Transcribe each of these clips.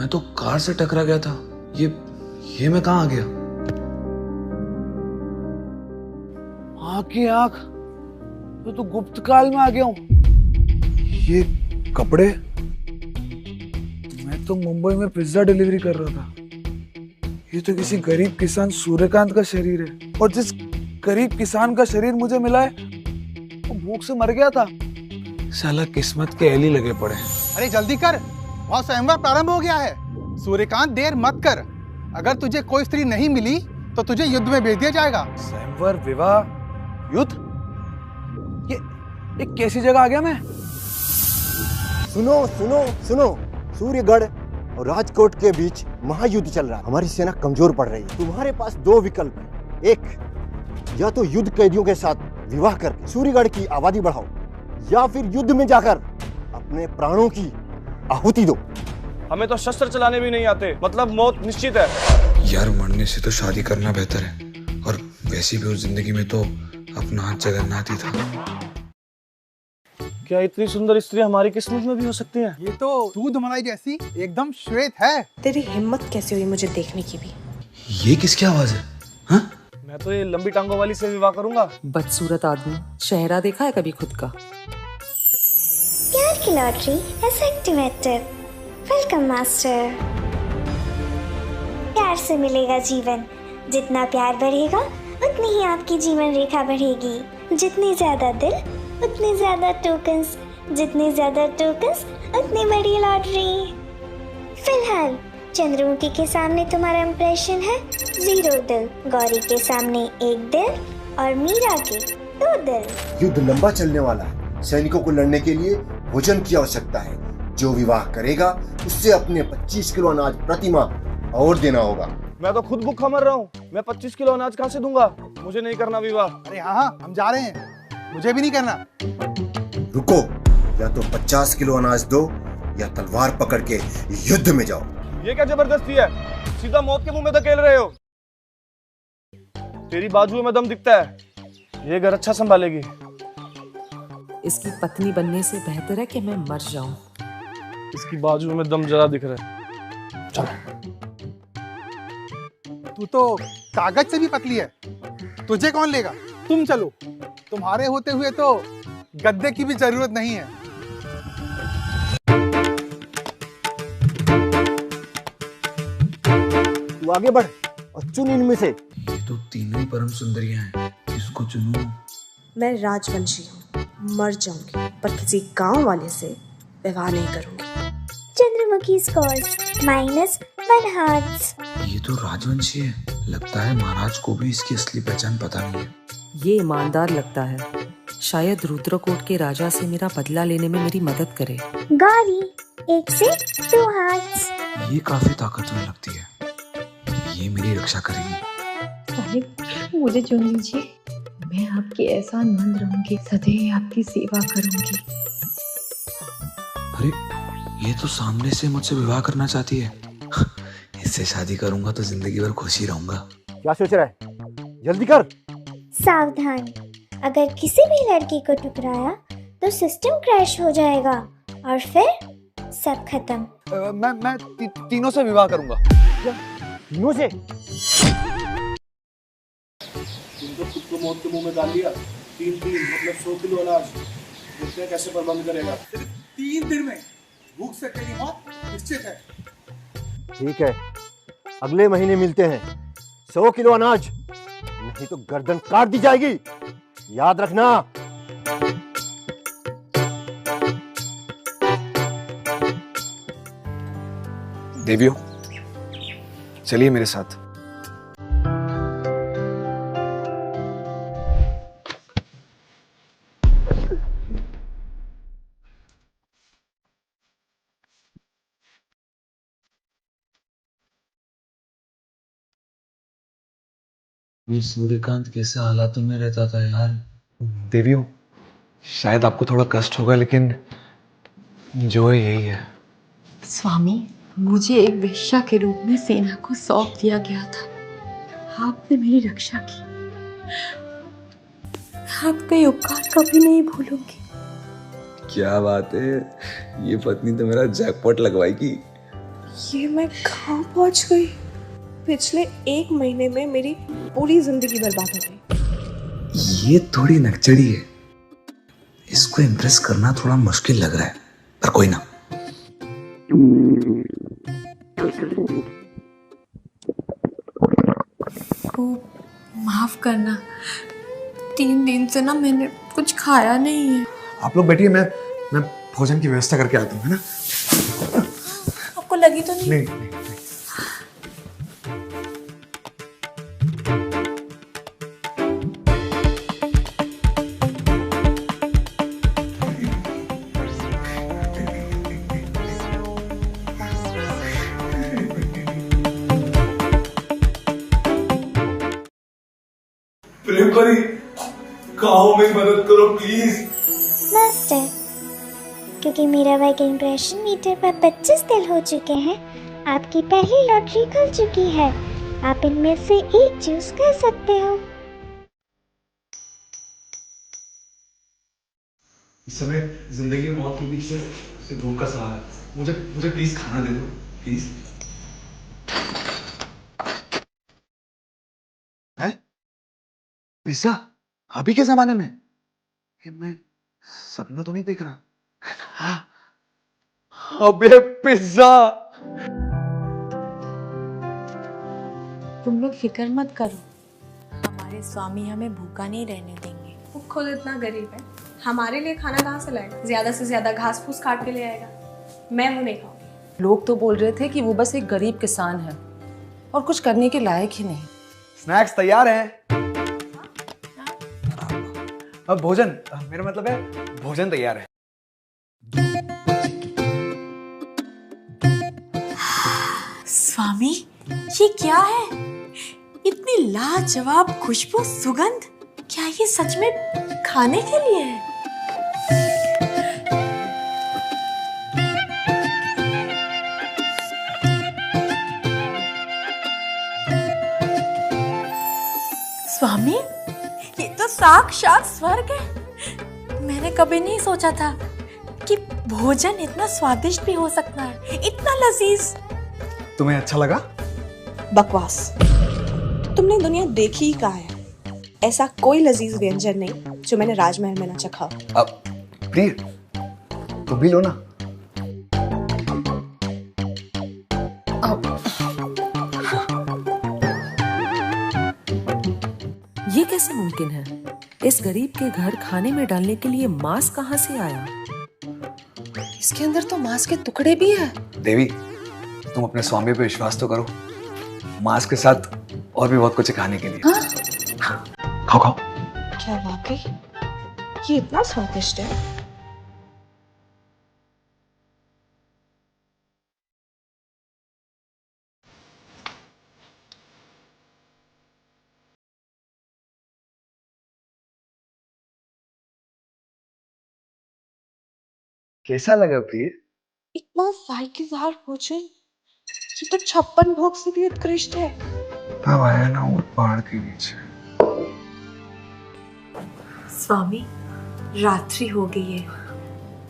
मैं तो कार से टकरा गया था। ये मैं कहाँ आ गया? आँख की आँख, तो गुप्त काल में आ गया हूँ। ये कपड़े, मैं तो मुंबई में पिज्जा डिलीवरी कर रहा था। ये तो किसी गरीब किसान सूर्यकांत का शरीर है, और जिस गरीब किसान का शरीर मुझे मिला है वो भूख से मर गया था। साला किस्मत के एली लगे पड़े। अरे जल्दी कर, वहाँ स्वयंवर प्रारंभ हो गया है। सूर्यकांत देर मत कर, अगर तुझे कोई स्त्री नहीं मिली तो तुझे युद्ध में भेज दिया जाएगा। स्वयंवर, विवाह, युद्ध, ये कैसी जगह आ गया मैं? सुनो सुनो सुनो, सूर्यगढ़ और राजकोट के बीच महायुद्ध चल रहा है। हमारी सेना कमजोर पड़ रही है। तुम्हारे पास दो विकल्प हैं। एक, या तो युद्ध कैदियों के साथ विवाह करके सूर्यगढ़ की आबादी बढ़ाओ, या फिर युद्ध में जाकर अपने प्राणों की आहुति दो। हमें तो शस्त्र चलाने भी नहीं आते, मतलब मौत निश्चित है। यार, मरने से तो शादी करना बेहतर है, और वैसे भी उस जिंदगी में तो अपना जगन्नाथ ही था। क्या इतनी सुंदर स्त्री हमारी किस्मत में भी हो सकती है? ये तो दूध मलाई जैसी एकदम श्वेत है। तेरी हिम्मत कैसे हुई मुझे देखने की भी? ये किसकी आवाज है? हाँ? मैं तो ये लंबी टांगों वाली से विवाह करूंगा। बदसूरत आदमी, चेहरा देखा है कभी खुद का? प्यार की lottery is activated. Welcome master. प्यार से मिलेगा जीवन। जितना प्यार बढ़ेगा उतनी ही आपकी जीवन रेखा बढ़ेगी। जितनी ज्यादा दिल उतने ज्यादा टोकन्स, जितने ज्यादा टोकन्स उतनी बड़ी लॉटरी। फिलहाल चंद्रमुखी के सामने तुम्हारा इम्प्रेशन है 0 दिल, गौरी के सामने 1 दिल और मीरा के 2 दिल। युद्ध लंबा चलने वाला है। सैनिकों को लड़ने के लिए भोजन की आवश्यकता है। जो विवाह करेगा उससे अपने 25 किलो अनाज प्रति माह और देना होगा। मैं तो खुद भूखा मर रहा हूँ, मैं 25 किलो अनाज कहाँ से दूंगा? मुझे नहीं करना विवाह। अरे हाँ, हम जा रहे हैं, मुझे भी नहीं करना। रुको, या तो 50 किलो अनाज दो या तलवार पकड़ के युद्ध में जाओ। ये क्या जबरदस्ती है? सीधा मौत के मुंह में धकेल रहे हो। तेरी बाजुओं में दम दिखता है, ये घर अच्छा संभालेगी। इसकी पत्नी बनने से बेहतर है कि मैं मर जाऊं। इसकी बाजुओं में दम जरा दिख रहा है। चलो। तू तो कागज से भी पतली है, तुझे कौन लेगा? तुम चलो, तुम्हारे होते हुए तो गद्दे की भी जरूरत नहीं है। तू आगे बढ़ और चुन इनमें से। ये तो तीनों ही परम सुंदरियां हैं, किसको चुनूं? मैं राजवंशी हूँ, मर जाऊंगी पर किसी गांव वाले से विवाह नहीं करूंगी। Chandramukhi scores -1 hearts. ये तो राजवंशी है। लगता है महाराज को भी इसकी असली पहचान पता नहीं है। ये ईमानदार लगता है, शायद रुद्रकोट के राजा से मेरा बदला लेने में मेरी मदद करे। गौरी 1 से 2 हार्ट्स। ये काफी ताकतवर लगती है, ये मेरी रक्षा करेगी। साहिब, मुझे चुन लीजिए, मैं आपकी एहसानमंद रहूंगी, सदैव आपकी सेवा करूंगी। अरे, ये तो सामने से मुझसे विवाह करना चाहती है। इससे शादी करूंगा तो जिंदगी भर खुश ही रहूंगा। क्या सोच रहा है? जल्दी कर। सावधान, अगर किसी भी लड़की को टुकराया तो सिस्टम क्रैश हो जाएगा और फिर सब खत्म। मैं तीनों से विवाह करूंगा। तीनों से? तुम तो खुद को मौत के मुंह में डाल लिया। 3 मतलब 100 किलो अनाज, देखते कैसे प्रबंध करेगा। 3 दिन में भूख से तेरी मौत निश्चित है। ठीक है, अगले महीने मिलते हैं। 100 किलो अनाज, नहीं तो गर्दन काट दी जाएगी, याद रखना। देवियों, चलिए मेरे साथ। ये सूर्यकांत कैसे हालातों में रहता था यार। देवियों, शायद आपको थोड़ा कष्ट होगा, लेकिन जो है यही है। स्वामी, मुझे एक वेश्या के रूप में सेना को सौंप दिया गया था। आपने मेरी रक्षा की, आपका ये उपकार कभी नहीं भूलूंगी। क्या बात है, ये पत्नी तो मेरा जैकपॉट लगवाएगी। ये मैं कहाँ पहुँच गई? पिछले 1 महीने में मेरी पूरी जिंदगी बर्बाद हो गई। ये थोड़ी नकचड़ी है, इसको इम्प्रेस करना थोड़ा मुश्किल लग रहा है, पर कोई ना। को माफ करना, 3 दिन से ना मैंने कुछ खाया नहीं है। आप लोग बैठिए, मैं भोजन की व्यवस्था करके आता हूँ, है ना? आपको लगी तो नहीं? नहीं, नहीं। प्रेम परी, कहो मेरी मदद करो प्लीज। मास्टर, क्योंकि मेरा वर्क इम्प्रेशन मीटर पर 25 दिल हो चुके हैं, आपकी पहली लॉटरी खुल चुकी है। आप इनमें से एक चूज कर सकते हो। इस समय जिंदगी में मौत के बीच से धूप का सहारा, मुझे प्लीज खाना दे दो, प्लीज। है पिज्जा? अभी के जमाने में? ये मैं सपना तो नहीं देख रहा? अबे पिज्जा! तुम लोग फिक्र मत करो, हमारे स्वामी हमें भूखा नहीं रहने देंगे। वो खुद इतना गरीब है, हमारे लिए खाना कहाँ से लाएगा? ज्यादा से ज्यादा घास फूस काट के ले आएगा। मैं वो नहीं खाऊंगी। लोग तो बोल रहे थे कि वो बस एक गरीब किसान है और कुछ करने के लायक ही नहीं। स्नैक्स तैयार हैं। अब भोजन, मेरा मतलब है भोजन तैयार है। स्वामी, ये क्या है? इतनी लाजवाब खुशबू, सुगंध, क्या ये सच में खाने के लिए है? स्वामी, ये तो साक्षात स्वर्ग है। मैंने कभी नहीं सोचा था कि भोजन इतना स्वादिष्ट भी हो सकता है, इतना लजीज। तुम्हें अच्छा लगा? बकवास। तुमने दुनिया देखी ही कहाँ है? ऐसा कोई लजीज व्यंजन नहीं जो मैंने राजमहल में ना चखा। अब प्रिय, तुम भी लो ना। ये कैसे मुमकिन है? इस गरीब के घर खाने में डालने के लिए मांस कहाँ से आया? इसके अंदर तो मांस के टुकड़े भी हैं। देवी, तुम अपने स्वामी पे विश्वास तो करो। मांस के साथ और भी बहुत कुछ है खाने के लिए। हाँ? खाओ खाओ। क्या वाकई ये इतना स्वादिष्ट है? कैसा लगा प्रिय? इतना जायकेदार भोजन, ये तो 56 भोग से भी उत्कृष्ट है। तब आया ना वो पहाड़ के बीच। स्वामी, रात्रि हो गई है,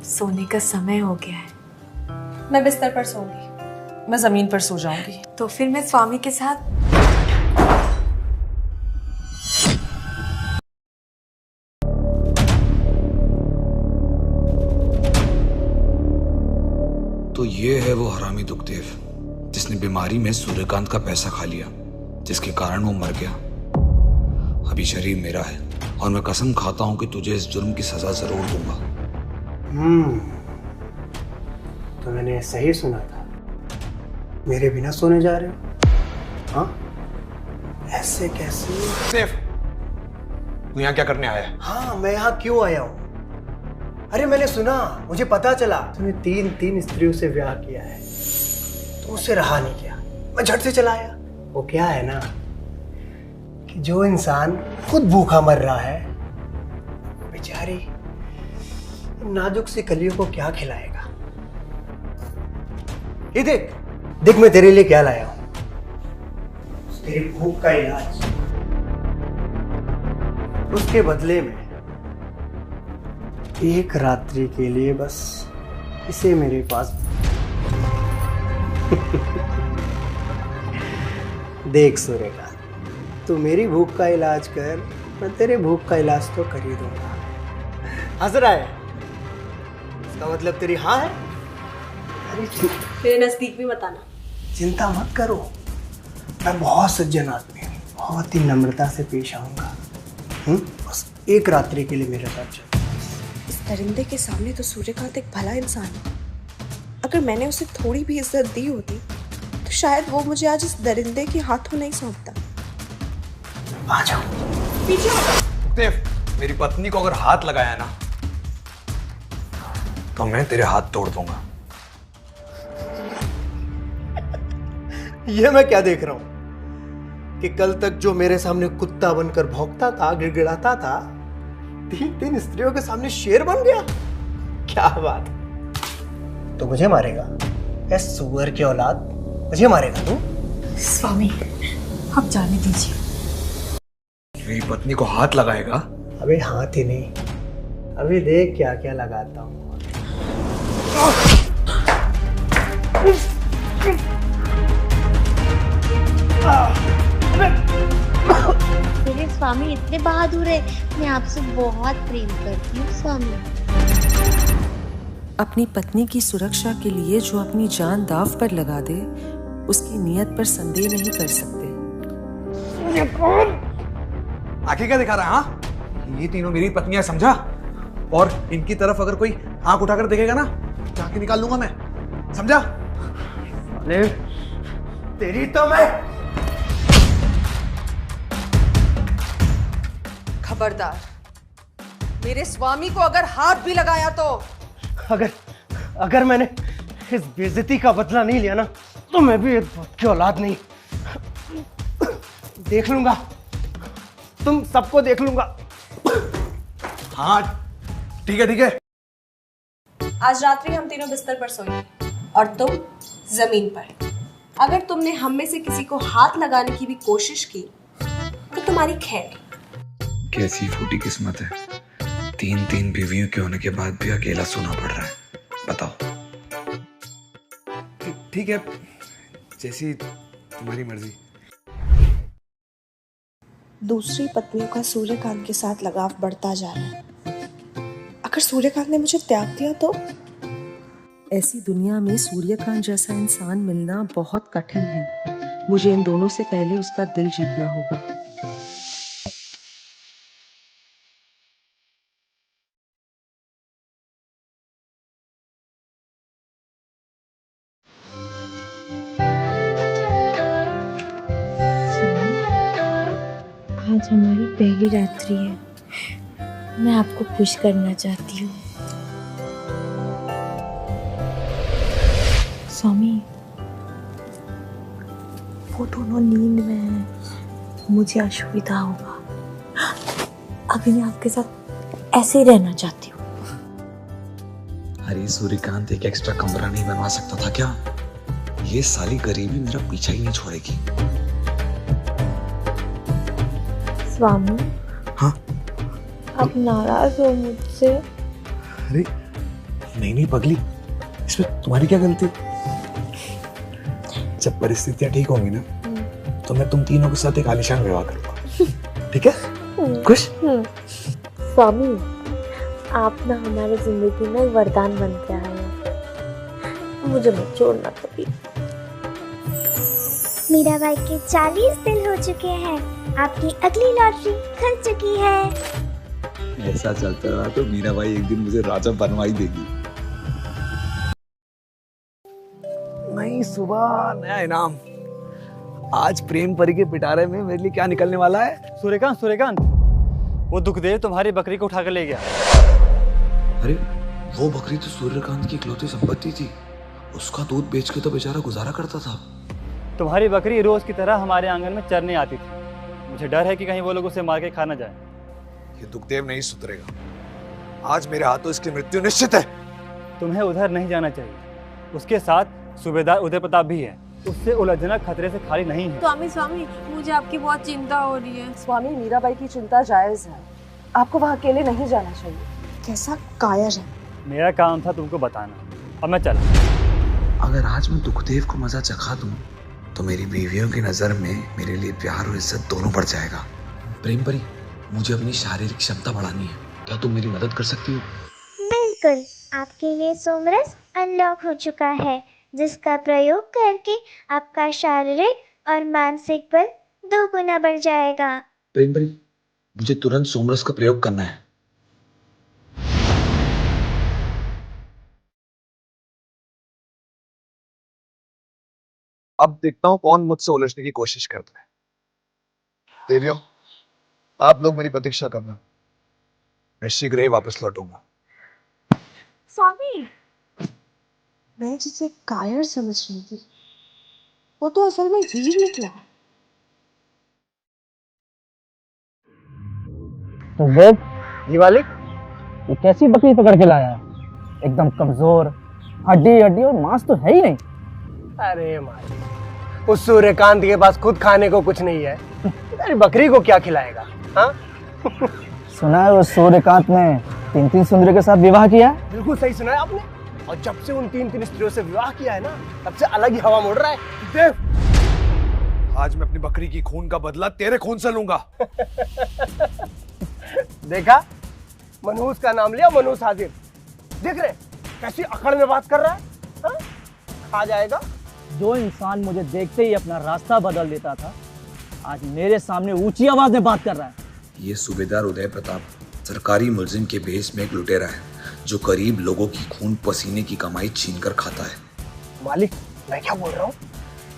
सोने का समय हो गया है। मैं बिस्तर पर सोऊंगी। मैं जमीन पर सो जाऊंगी। तो फिर मैं स्वामी के साथ तो ये है वो हरामी दुखदेव जिसने बीमारी में सूर्यकांत का पैसा खा लिया, जिसके कारण वो मर गया। अभी शरीर मेरा है और मैं कसम खाता हूं कि तुझे इस जुर्म की सजा जरूर दूंगा। तो मैंने सही सुना था, मेरे बिना सोने जा रहे हो? हाँ, ऐसे कैसे? सेफ, तू यहाँ क्या करने आया है? हाँ, मैं यहाँ क्यों आया हूँ? अरे मैंने सुना, मुझे पता चला तूने 3 स्त्रियों से ब्याह किया है। तो उससे रहा नहीं किया, मैं झट से चला आया। वो क्या है ना कि जो इंसान खुद भूखा मर रहा है, बेचारी नाजुक सी कलियों को क्या खिलाएगा। ये देख देख, मैं तेरे लिए क्या लाया हूं। तेरी भूख का इलाज। उसके बदले में एक रात्रि के लिए बस इसे मेरे पास देख सूर्यकांत, तू मेरी भूख का इलाज कर, मैं तेरे भूख का इलाज तो कर ही दूंगा। हंस रहा है, इसका मतलब तेरी हाँ है? अरे मेरे नजदीक भी मत आना। चिंता मत करो, मैं बहुत सज्जन आदमी हूँ, बहुत ही नम्रता से पेश आऊंगा। बस एक रात्रि के लिए मेरे साथ चल। इस दरिंदे के सामने तो सूर्यकांत एक भला इंसान है। अगर मैंने उसे थोड़ी भी इज्जत दी होती तो शायद वो मुझे आज इस दरिंदे के हाथों नहीं सौंपता। आ जाओ। पीछे हटो। देव, मेरी पत्नी को अगर हाथ लगाया ना तो मैं तेरे हाथ तोड़ दूंगा। ये मैं क्या देख रहा हूं कि कल तक जो मेरे सामने कुत्ता बनकर भौंकता था, गिड़गिड़ाता था, 3 स्त्रियों के सामने शेर बन गया। क्या बात, तो मुझे मारेगा? ऐ सुअर की औलाद, मुझे मारेगा तू? स्वामी, आप जाने दीजिए। मेरी पत्नी को हाथ लगाएगा? अबे हाथ ही नहीं, अभी देख क्या क्या लगाता हूँ। मेरे स्वामी इतने बहादुर है, मैं आपसे बहुत प्रेम करती हूँ स्वामी। अपनी पत्नी की सुरक्षा के लिए जो अपनी जान दांव पर लगा दे, उसकी नीयत पर संदेह नहीं कर सकते। आंखें क्या दिखा रहा है? हाँ, ये तीनों मेरी पत्नियां, समझा? और इनकी तरफ अगर कोई आंख उठाकर देखेगा ना, जाके निकाल लूंगा मैं, समझा? अरे तेरी तो मैं। खबरदार, मेरे स्वामी को अगर हाथ भी लगाया तो। अगर मैंने इस बेइज्जती का बदला नहीं लिया ना, तो मैं भी एक भूत की औलाद नहीं। देख लूंगा, तुम सबको देख लूंगा। हाँ ठीक है ठीक है। आज रात्रि हम तीनों बिस्तर पर सोएंगे और तुम जमीन पर। अगर तुमने हम में से किसी को हाथ लगाने की भी कोशिश की तो तुम्हारी खैर। कैसी फूटी किस्मत है, 3 बीवियों के होने के बाद भी अकेला सोना पड़ रहा है। बताओ। ठीक है, जैसी तुम्हारी मर्जी। दूसरी पत्नियों का सूर्यकांत के साथ लगाव बढ़ता जा रहा है। अगर सूर्यकांत ने मुझे त्याग दिया तो? ऐसी दुनिया में सूर्यकांत जैसा इंसान मिलना बहुत कठिन है। मुझे इन दोनों से पहले उसका दिल जीतना होगा। आज हमारी पहली रात्रि है, मैं आपको खुश करना चाहती हूँ। स्वामी, वो दोनों नींद में हैं, मुझे असुविधा होगा। अभी मैं आपके साथ ऐसे ही रहना चाहती हूँ। अरे सूर्यकांत एक एक्स्ट्रा कमरा नहीं बनवा सकता था क्या? ये साली गरीबी मेरा पीछा ही नहीं छोड़ेगी। स्वामी, हाँ? आप नाराज हो मुझसे? अरे नहीं पगली, इसमें तुम्हारी क्या गलती? जब परिस्थितियां ठीक होंगी ना, तो मैं तुम तीनों के साथ एक आलीशान विवाह करूंगा। ठीक है? खुश? स्वामी, आप ना हमारी जिंदगी में वरदान बन के आए हैं, मुझे मत छोड़ना कभी। मीरा बाई के 40 दिन हो चुके हैं, आपकी अगली लॉटरी खुल चुकी है। ऐसा चलता रहा तो मीरा बाई एक दिन मुझे राजा बनवा ही देगी। नई सुबह, नया इनाम। आज प्रेम परी के पिटारे में मेरे लिए क्या निकलने वाला है? सूर्यकांत, वो दुखदेव तुम्हारी बकरी को उठा कर ले गया। अरे वो बकरी तो सूर्यकांत की इकलौती संपत्ति थी, उसका दूध बेच के तो बेचारा गुजारा करता था। तुम्हारी बकरी रोज की तरह हमारे आंगन में चरने आती थी। मुझे डर है कि कहीं वो लोग उसे मार के खा न जाए। ये दुखदेव नहीं सुधरेगा, आज मेरे हाथों इसकी मृत्यु निश्चित है। तुम्हें उधर नहीं जाना चाहिए, उसके साथ सूबेदार उदय प्रताप भी है, उससे उलझना खतरे से खाली नहीं है। स्वामी, मुझे आपकी बहुत चिंता हो रही है। स्वामी, मीराबाई की चिंता जायज है, आपको वहाँ अकेले नहीं जाना चाहिए। कैसा कायर है। मेरा काम था तुमको बताना, अब मैं चला। अगर आज मैं दुखदेव को मजा चखा दूं तो मेरी बीवियों की नजर में मेरे लिए प्यार और इज्जत दोनों बढ़ जाएगा। प्रेम परी, मुझे अपनी शारीरिक क्षमता बढ़ानी है, क्या तुम मेरी मदद कर सकती हो? बिल्कुल, आपके लिए सोमरस अनलॉक हो चुका है, जिसका प्रयोग करके आपका शारीरिक और मानसिक बल 2 गुना बढ़ जाएगा। प्रेम परी, मुझे तुरंत सोमरस का प्रयोग करना है। अब देखता हूँ कौन मुझसे उलझने की कोशिश करता है। देवियों, आप लोग मेरी प्रतीक्षा करना, मैं शीघ्र ही वापस लौटूंगा। स्वामी, मैं जिसे कायर समझ रही थी वो तो असल में वीर निकला। तो देख जीवालिक, ये कैसी बकरी पकड़ के लाया है? एकदम कमजोर, हड्डी हड्डी और मांस तो है ही नहीं। अरे मालिक, उस सूर्यकांत के पास खुद खाने को कुछ नहीं है, अरे बकरी को क्या खिलाएगा? हाँ? सुना है उस सूर्यकांत ने 3 सुंदरियों के साथ विवाह किया? बिल्कुल सही सुना है आपने। और जब से उन 3 स्त्रियों से विवाह किया है ना, तब से अलग ही हवा मोड़ रहा है। देव, आज मैं अपनी बकरी की खून का बदला तेरे खून से लूंगा। देखा, मनहूस का नाम लिया, मनहूस हाजिर। देख रहे कैसी अकड़ में बात कर रहा है? हा? खा जाएगा। जो इंसान मुझे देखते ही अपना रास्ता बदल देता था, आज मेरे सामने ऊंची आवाज में बात कर रहा है। ये सूबेदार उदय प्रताप सरकारी मुलजिम के भेष में एक लुटेरा है जो करीब लोगों की खून पसीने की कमाई छीनकर खाता है। मालिक, मैं क्या बोल रहा हूँ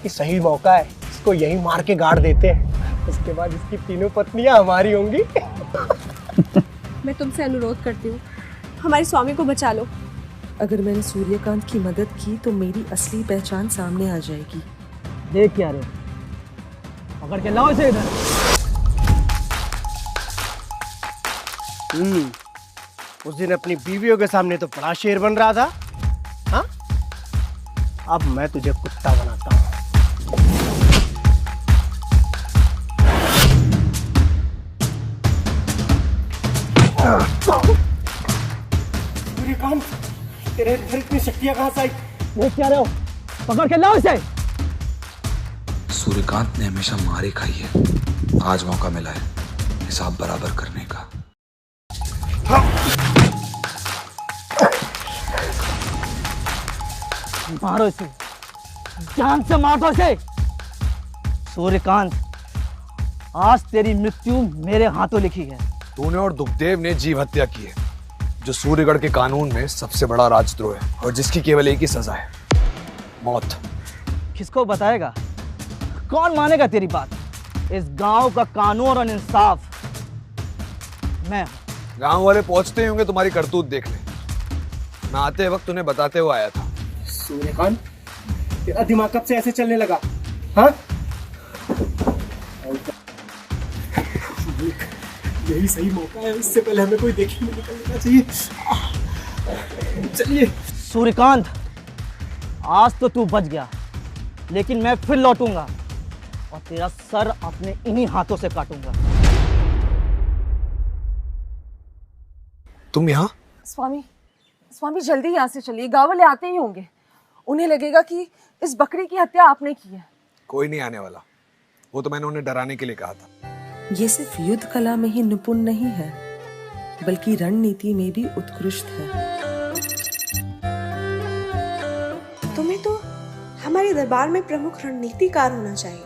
कि सही मौका है, इसको यहीं मार के गाड़ देते हैं, उसके बाद इसकी 3 पत्नियां हमारी होंगी। मैं तुमसे अनुरोध करती हूँ, हमारे स्वामी को बचा लो। अगर मैंने सूर्यकांत की मदद की तो मेरी असली पहचान सामने आ जाएगी। देख क्या रे, पकड़ के लाओ इसे इधर। उस दिन अपनी बीवियों के सामने तो बड़ा शेर बन रहा था, हाँ? अब मैं तुझे कुत्ता बनाता हूँ। सूर्यकांत, तेरे अंदर इतनी शक्तियां कहां से आई? वो क्या रहे हो? पकड़ के लाओ इसे। सूर्यकांत ने हमेशा मारे खाई है, आज मौका मिला है हिसाब बराबर करने का। मारो इसे, जान से मार दो इसे। सूर्यकांत, आज तेरी मृत्यु मेरे हाथों लिखी है। तूने और दुखदेव ने जीव हत्या की है, जो सूर्यगढ़ के कानून में सबसे बड़ा राजद्रोह है और जिसकी केवल एक ही सजा है, मौत। किसको बताएगा? कौन मानेगा तेरी बात? इस गांव का कानून और इंसाफ मैं हूं। गांव वाले पहुंचते ही होंगे तुम्हारी करतूत देखने। मैं आते वक्त उन्हें बताते हुए आया था। सूर्यकांत, तेरा दिमाग कब से ऐसे चलने लगा? हाँ? यही सही मौका है, इससे पहले हमें कोई देख ही नहीं निकलना चाहिए। चलिए। सूर्यकांत, आज तो तू बच गया, लेकिन मैं फिर लौटूंगा और तेरा सर अपने इन्हीं हाथों से काटूंगा। तुम यहाँ? स्वामी जल्दी यहाँ से चलिए, गाँव वाले आते ही होंगे, उन्हें लगेगा कि इस बकरी की हत्या आपने की है। कोई नहीं आने वाला, वो तो मैंने उन्हें डराने के लिए कहा था। ये सिर्फ युद्ध कला में ही निपुण नहीं है, बल्कि रणनीति में भी उत्कृष्ट है। तुम्हें तो हमारे दरबार में प्रमुख रणनीतिकार होना चाहिए।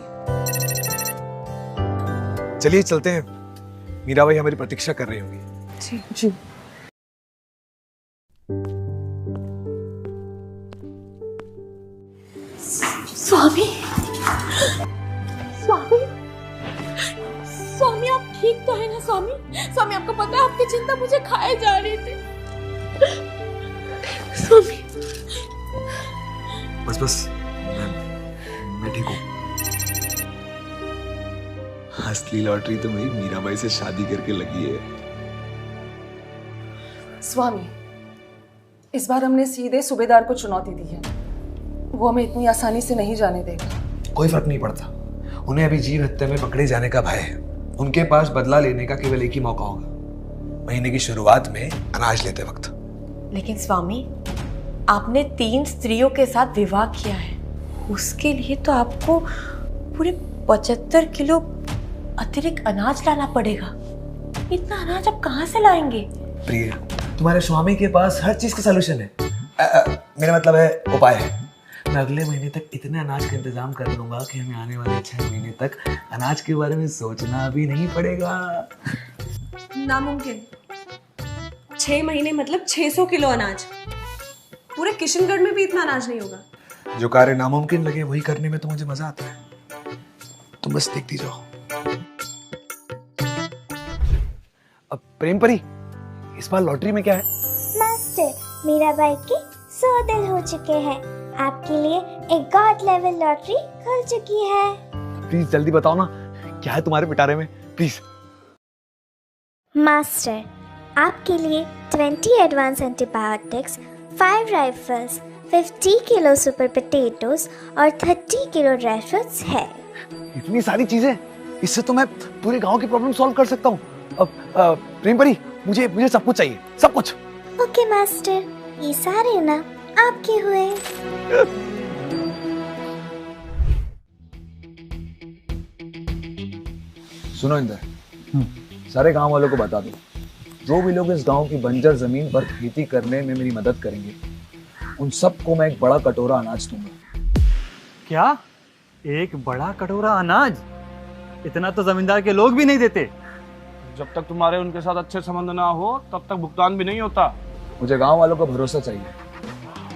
चलिए चलते हैं, मीराबाई हमारी प्रतीक्षा कर रही होंगी। जी। स्वामी, आप ठीक तो है ना स्वामी? स्वामी, आपको पता है आपकी चिंता मुझे खाए जा रही थी। स्वामी, बस मैं ठीक हूँ। असली लॉटरी तो मेरी मीराबाई से शादी करके लगी है। स्वामी, इस बार हमने सीधे सूबेदार को चुनौती दी है, वो हमें इतनी आसानी से नहीं जाने देगा। कोई फर्क नहीं पड़ता, उन्हें अभी जीव हत्या में पकड़े जाने का भय है। उनके पास बदला लेने का केवल एक ही मौका होगा, महीने की शुरुआत में अनाज लेते वक्त। लेकिन स्वामी, आपने 3 स्त्रियों के साथ विवाह किया है, उसके लिए तो आपको पूरे 75 किलो अतिरिक्त अनाज लाना पड़ेगा। इतना अनाज आप कहाँ से लाएंगे? प्रिय, तुम्हारे स्वामी के पास हर चीज का सलूशन है। मेरा मतलब है उपाय है। मैं अगले महीने तक इतने अनाज का इंतजाम कर लूंगा कि हमें आने वाले 6 महीने तक अनाज के बारे में सोचना भी नहीं पड़ेगा। नामुमकिन। 6 महीने मतलब 600 किलो अनाज। पूरे किशनगढ़ में भी इतना अनाज नहीं होगा। जो कार्य नामुमकिन लगे वही करने में तो मुझे मजा आता है। तुम बस देखती जाओ। अब प्रेम परी, इस बार लॉटरी में क्या है? मास्टर, मेरा भाई के 100 दिल हो चुके हैं। आपके लिए एक गॉड लेवल लॉटरी खुल चुकी है। प्लीज जल्दी बताओ ना, क्या है तुम्हारे पिटारे में, प्लीज। मास्टर, आपके लिए 20 advance antibiotics, 5 rifles, 50 kilo super potatoes और 30 किलो ड्राई फ्रूट्स है। इतनी सारी चीजें, इससे तो मैं पूरे गांव की प्रॉब्लम सॉल्व कर सकता हूँ। अब प्रेम परी, मुझे सब कुछ चाहिए, सब कुछ। ओके मास्टर, ये सारे ना आपके हुए। सुनो इंदर, सारे गांव वालों को बता दो, जो भी लोग इस गांव की बंजर जमीन पर खेती करने में मेरी मदद करेंगे, उन सबको मैं एक बड़ा कटोरा अनाज दूंगा। क्या? एक बड़ा कटोरा अनाज? इतना तो जमींदार के लोग भी नहीं देते। जब तक तुम्हारे उनके साथ अच्छे संबंध ना हो तब तक भुगतान भी नहीं होता। मुझे गांव वालों का भरोसा चाहिए।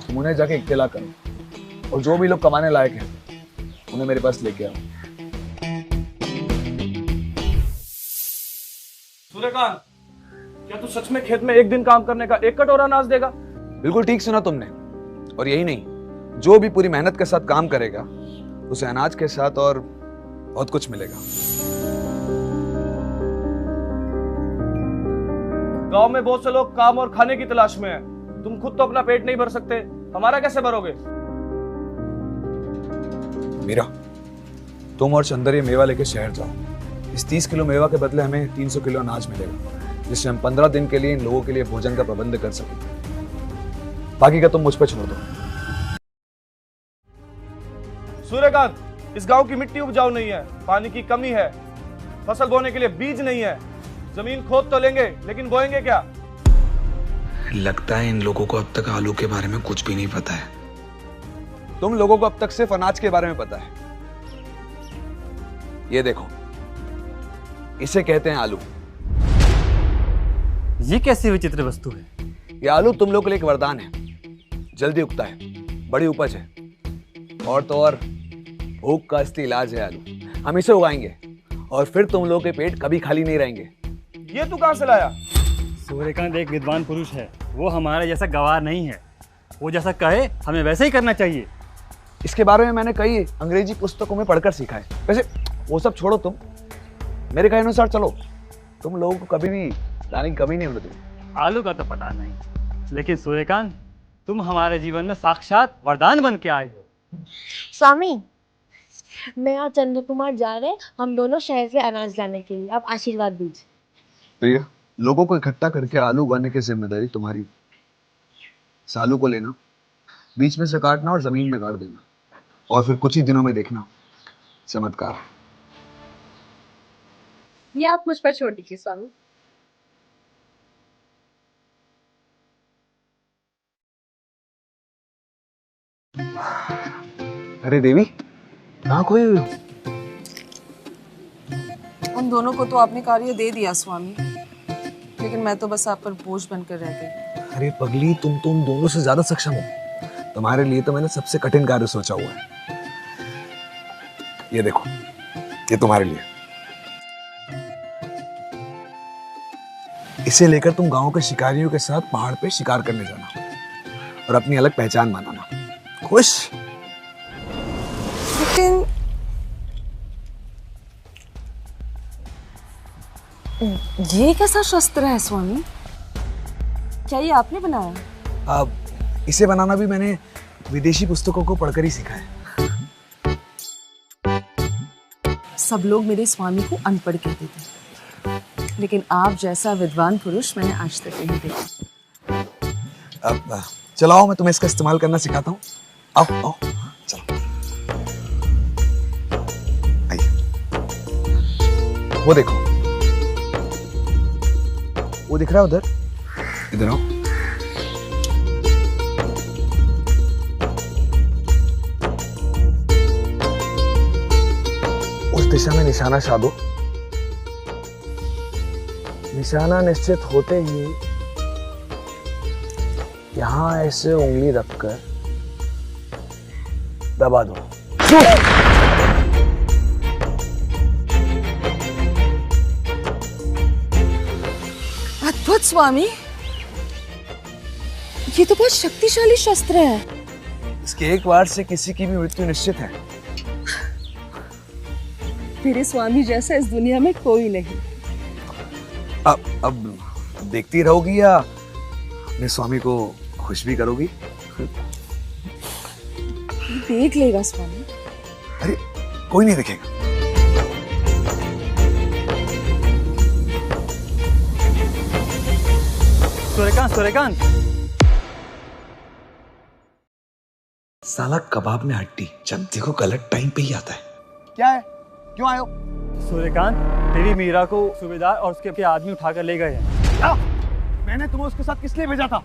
तुम उन्हें जाके इत्तला करो, और जो भी लोग कमाने लायक हैं उन्हें मेरे पास लेके आओ। सूर्यकांत, क्या तू सच में खेत में एक दिन काम करने का 1 कटोरा अनाज देगा? बिल्कुल ठीक सुना तुमने। और यही नहीं, जो भी पूरी मेहनत के साथ काम करेगा उसे अनाज के साथ और बहुत कुछ मिलेगा। गांव में बहुत से लोग काम और खाने की तलाश में हैं। तुम खुद तो अपना पेट नहीं भर सकते, हमारा कैसे भरोगे? मीरा, तुम और चंदर ये मेवा लेके शहर जाओ। इस 30 किलो मेवा के बदले हमें 300 किलो अनाज मिलेगा, जिससे हम 15 दिन के लिए इन लोगों के लिए भोजन का प्रबंध कर सकें। बाकी का तुम मुझ पर छोड़ दो। सूर्यकांत, इस गांव की मिट्टी उपजाऊ नहीं है, पानी की कमी है, फसल बोने के लिए बीज नहीं है। जमीन खोद तो लेंगे, लेकिन बोएंगे क्या? लगता है इन लोगों को अब तक आलू के बारे में कुछ भी नहीं पता है। तुम लोगों को अब तक सिर्फ अनाज के बारे में पता है। ये देखो, इसे कहते हैं आलू। ये कैसी विचित्र वस्तु है? ये आलू तुम लोगों के लिए एक वरदान है। जल्दी उगता है, बड़ी उपज है, और तो और भूख का असली इलाज है आलू। हम इसे उगाएंगे और फिर तुम लोगों के पेट कभी खाली नहीं रहेंगे। ये तू कहां से लाया? सूर्यकांत एक विद्वान पुरुष है, वो हमारे जैसा गवार नहीं है। वो जैसा कहे हमें वैसे ही करना चाहिए। इसके बारे में मैंने कई अंग्रेजी पुस्तकों में पढ़कर सीखा है। वैसे वो सब छोड़ो, तुम मेरे कहे अनुसार चलो। तुम लोगों को कभी भी लाने की कमी नहीं होती। आलू का तो पता नहीं, लेकिन सूर्यकांत तुम हमारे जीवन में साक्षात वरदान बन के आए हो। स्वामी, मैं और चंद्र कुमार जा रहे हैं, हम दोनों शहर से अनाज लाने के लिए। आप आशीर्वाद दीजिए। प्रिया, लोगों को इकट्ठा करके आलू उगाने की जिम्मेदारी तुम्हारी। इस आलू को लेना, बीच में से काटना और जमीन में गाड़ देना, और फिर कुछ ही दिनों में देखना चमत्कार। ये आप मुझ पर छोड़ दीजिए स्वामी। अरे देवी, कहाँ खोई हुई हो? उन दोनों को तो आपने कार्य दे दिया स्वामी, लेकिन मैं तो बस आप पर बोझ बनकर रह गई। अरे पगली, तुम तो उन दोनों से ज्यादा सक्षम हो। तुम्हारे लिए तो मैंने सबसे कठिन कार्य सोचा हुआ है। ये देखो, ये तुम्हारे लिए। इसे लेकर तुम गांव के शिकारियों के साथ पहाड़ पे शिकार करने जाना और अपनी अलग पहचान बनाना। खुश? लेकिन ये कैसा शस्त्र है स्वामी? क्या ये आपने बनाया? अब इसे बनाना भी मैंने विदेशी पुस्तकों को पढ़कर ही सीखा है। सब लोग मेरे स्वामी को अनपढ़ कहते थे, लेकिन आप जैसा विद्वान पुरुष मैंने आज तक नहीं देखा। अब चलाओ, मैं तुम्हें इसका इस्तेमाल करना सिखाता हूँ। आओ आओ, चलो आइए। वो देखो, वो दिख रहा है उधर, इधर आओ। उस दिशा में निशाना साधो। निशाना निश्चित होते ही यहां ऐसे उंगली रखकर दबा दो। अद्भुत स्वामी, ये तो बहुत शक्तिशाली शस्त्र है। इसके एक वार से किसी की भी मृत्यु निश्चित है। मेरे स्वामी जैसा इस दुनिया में कोई नहीं। अब देखती रहोगी या अपने स्वामी को खुश भी करोगी? देख लेगा स्वामी। अरे कोई नहीं देखेगा। सूर्यकांत, सूर्यकांत। साला कबाब में हड्डी, जब देखो गलत टाइम पे ही आता है। क्या है, क्यों आए हो? सूर्यकांत, देवी मीरा को सूबेदार और उसके आदमी उठाकर ले गए हैं। क्या? मैंने तुम्हें उसके साथ किस लिए भेजा था?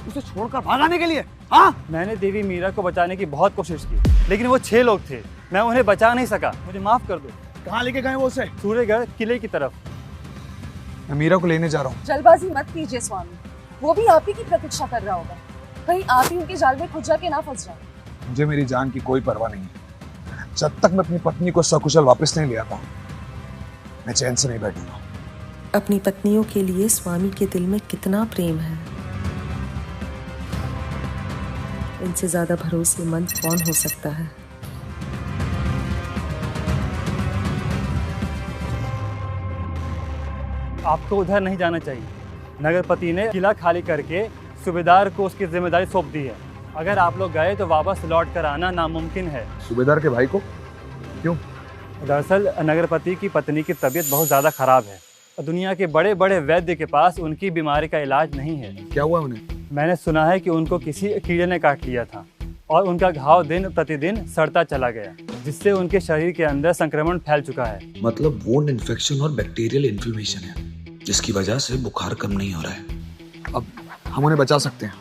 उसे छोड़कर भागाने के लिए? हाँ? मैंने देवी मीरा को बचाने की बहुत कोशिश की, लेकिन वो 6 लोग थे, मैं उन्हें बचा नहीं सका। मुझे माफ कर दो। कहाँ लेके गए वो उसे? सूर्यगढ़ किले की तरफ। मैं मीरा को लेने जा रहा हूँ। जल्दबाजी मत कीजिए स्वामी, वो भी आप ही की प्रतीक्षा कर रहा होगा। कहीं आप ही उनके जाल में खुद जाके ना फंस जाए। मुझे मेरी जान की कोई परवाह नहीं है। जब तक मैं अपनी पत्नी को सकुशल वापस नहीं ले आता, मैं चैन से नहीं बैठूंगा। अपनी पत्नियों के लिए स्वामी के दिल में कितना प्रेम है। इनसे ज्यादा भरोसेमंद कौन हो सकता है। आपको उधर नहीं जाना चाहिए। नगरपति ने किला खाली करके सूबेदार को उसकी जिम्मेदारी सौंप दी है। अगर आप लोग गए तो वापस लौट कर आना नामुमकिन है। सूबेदार के भाई को क्यों? दरअसल नगरपति की पत्नी की तबीयत बहुत ज़्यादा खराब है और दुनिया के बड़े बड़े वैद्य के पास उनकी बीमारी का इलाज नहीं है। क्या हुआ उन्हें? मैंने सुना है कि उनको किसी कीड़े ने काट लिया था और उनका घाव दिन प्रतिदिन सड़ता चला गया, जिससे उनके शरीर के अंदर संक्रमण फैल चुका है। मतलब वुंड इन्फेक्शन और बैक्टीरियल इन्फ्लेमेशन है, जिसकी वजह से बुखार कम नहीं हो रहा है। अब हम उन्हें बचा सकते हैं।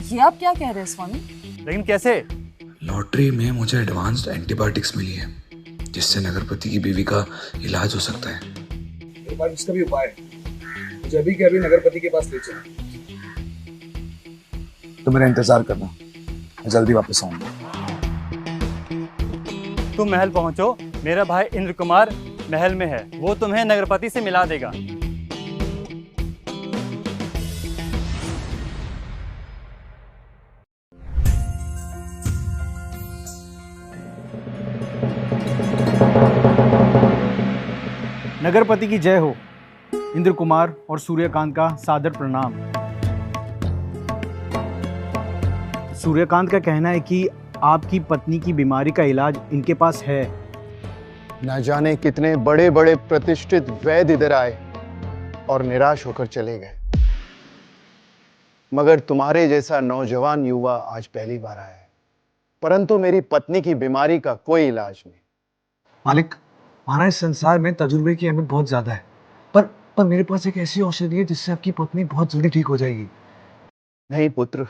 ये आप क्या कह रहे हैं स्वामी? लेकिन कैसे? लॉटरी में मुझे एडवांस्ड एंटीबायोटिक्स मिली है, जिससे नगरपति की बीवी का इलाज हो सकता है। मेरे पास इसका भी उपाय है। मुझे अभी के अभी नगरपति के पास ले चलो। तो मेरा इंतजार करना, मैं जल्दी वापस आऊंगा। तुम महल पहुंचो, मेरा भाई इंद्र कुमार महल में है, वो तुम्हें नगरपति से मिला देगा। नगरपति की जय हो। इंद्र कुमार और सूर्यकांत का सादर प्रणाम। सूर्यकांत का कहना है कि आपकी पत्नी की बीमारी का इलाज इनके पास है। न जाने कितने बड़े बड़े प्रतिष्ठित वैद्य इधर आए और निराश होकर चले गए, मगर तुम्हारे जैसा नौजवान युवा आज पहली बार आया है। परंतु मेरी पत्नी की बीमारी का कोई इलाज नहीं। मालिक, हमारा इस संसार में तजुर्बे की अहमियत बहुत ज्यादा है, पर मेरे पास एक ऐसी औषधि है जिससे आपकी पत्नी बहुत जल्दी ठीक हो जाएगी। नहीं पुत्र,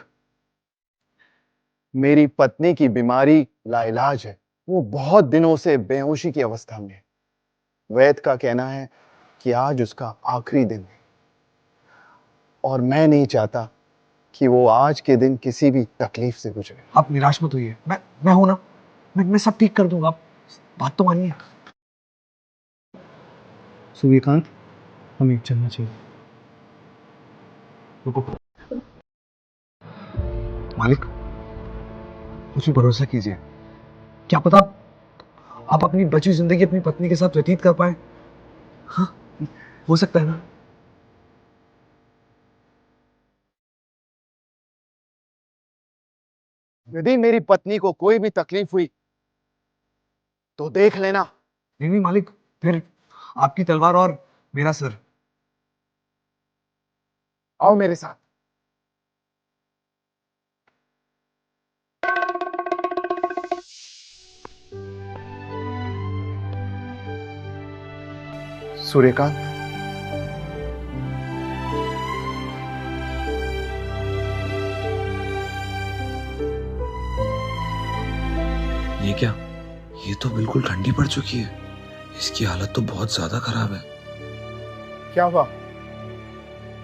मेरी पत्नी की बीमारी लाइलाज है। वो बहुत दिनों से बेहोशी की अवस्था में है। वैद्य का कहना है कि आज उसका आखिरी दिन है और मैं नहीं चाहता कि वो आज के दिन किसी भी तकलीफ से गुजरे। आप निराश मत होइए, मैं हूं ना, मैं सब ठीक कर दूंगा। आप बात तो मानिए। सूर्यकांत, हमें चलना चाहिए। रुको मालिक, मुझ पे भरोसा कीजिए। क्या पता आप अपनी बची जिंदगी अपनी पत्नी के साथ व्यतीत कर पाए। हाँ, हो सकता है ना। यदि मेरी पत्नी को कोई भी तकलीफ हुई तो देख लेना। नहीं मालिक, फिर आपकी तलवार और मेरा सर। आओ मेरे साथ। सूर्यकांत, ये क्या? ये तो बिल्कुल ठंडी पड़ चुकी है। इसकी हालत तो बहुत ज्यादा खराब है। क्या हुआ?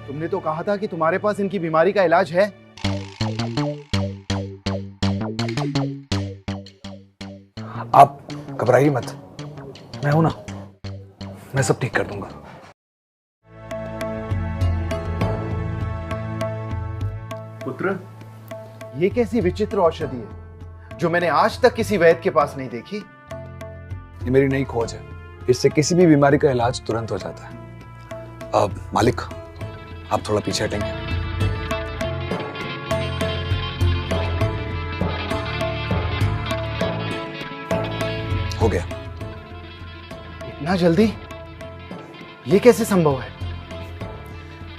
तुमने तो कहा था कि तुम्हारे पास इनकी बीमारी का इलाज है। आप घबराइए मत, मैं हूं ना, मैं सब ठीक कर दूंगा। पुत्र, ये कैसी विचित्र औषधि है जो मैंने आज तक किसी वैद्य के पास नहीं देखी। ये मेरी नई खोज है, इससे किसी भी बीमारी का इलाज तुरंत हो जाता है। अब मालिक, आप थोड़ा पीछे हटेंगे। हो गया। इतना जल्दी? ये कैसे संभव है?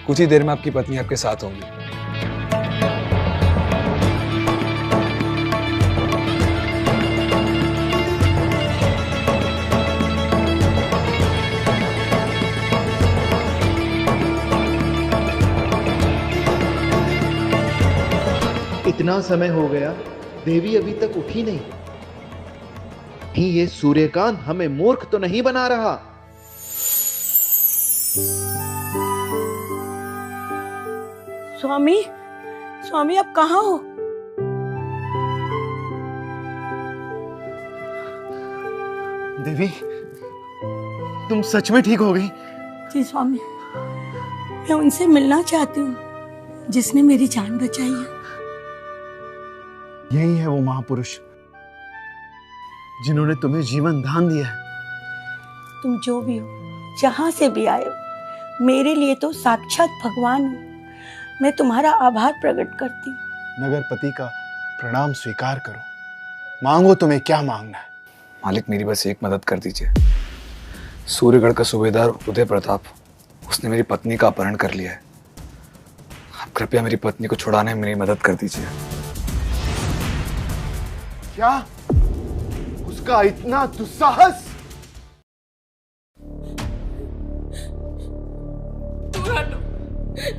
कुछ ही देर में आपकी पत्नी आपके साथ होंगी। इतना समय हो गया, देवी अभी तक उठी नहीं। कहीं ये सूर्यकांत हमें मूर्ख तो नहीं बना रहा? स्वामी, स्वामी आप कहाँ हो? देवी, तुम सच में ठीक हो गई? जी स्वामी, मैं उनसे मिलना चाहती हूँ जिसने मेरी जान बचाई है। यही है वो महापुरुष जिन्होंने तुम्हें जीवन दान दिया है। तुम जो भी हो, जहां से भी आए हो, मेरे लिए तो साक्षात भगवान हो। मैं तुम्हारा आभार प्रकट करती हूँ। नगरपति का प्रणाम स्वीकार करो। मांगो, तुम्हें क्या मांगना है? मालिक, मेरी बस एक मदद कर दीजिए। सूर्यगढ़ का सूबेदार उदय प्रताप, उसने मेरी पत्नी का अपहरण कर लिया है। आप कृपया मेरी पत्नी को छुड़ाने में मेरी मदद कर दीजिए। क्या? उसका इतना दुस्साहस?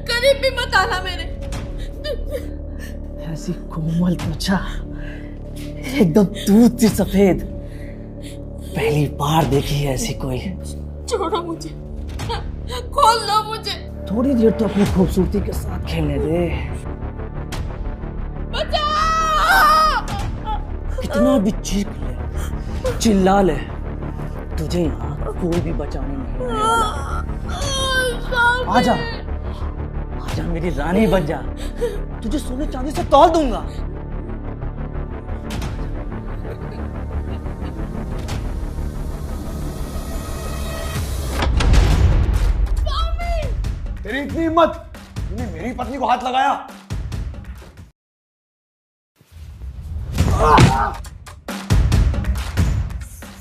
करीब भी मत आना मेरे। ऐसी कोमल त्वचा, एकदम दूध सी सफेद, पहली बार देखी है ऐसी कोई। छोड़ो मुझे, खोल लो मुझे। थोड़ी देर तो अपनी खूबसूरती के साथ खेलने दे। कितना भी चीख ले, चिल्ला ले, तुझे यहाँ कोई भी बचाने नहीं आने वाला। आजा, आजा मेरी रानी बन जा, तुझे सोने चांदी से तौल दूंगा। तेरी इतनी हिम्मत, तूने मेरी पत्नी को हाथ लगाया?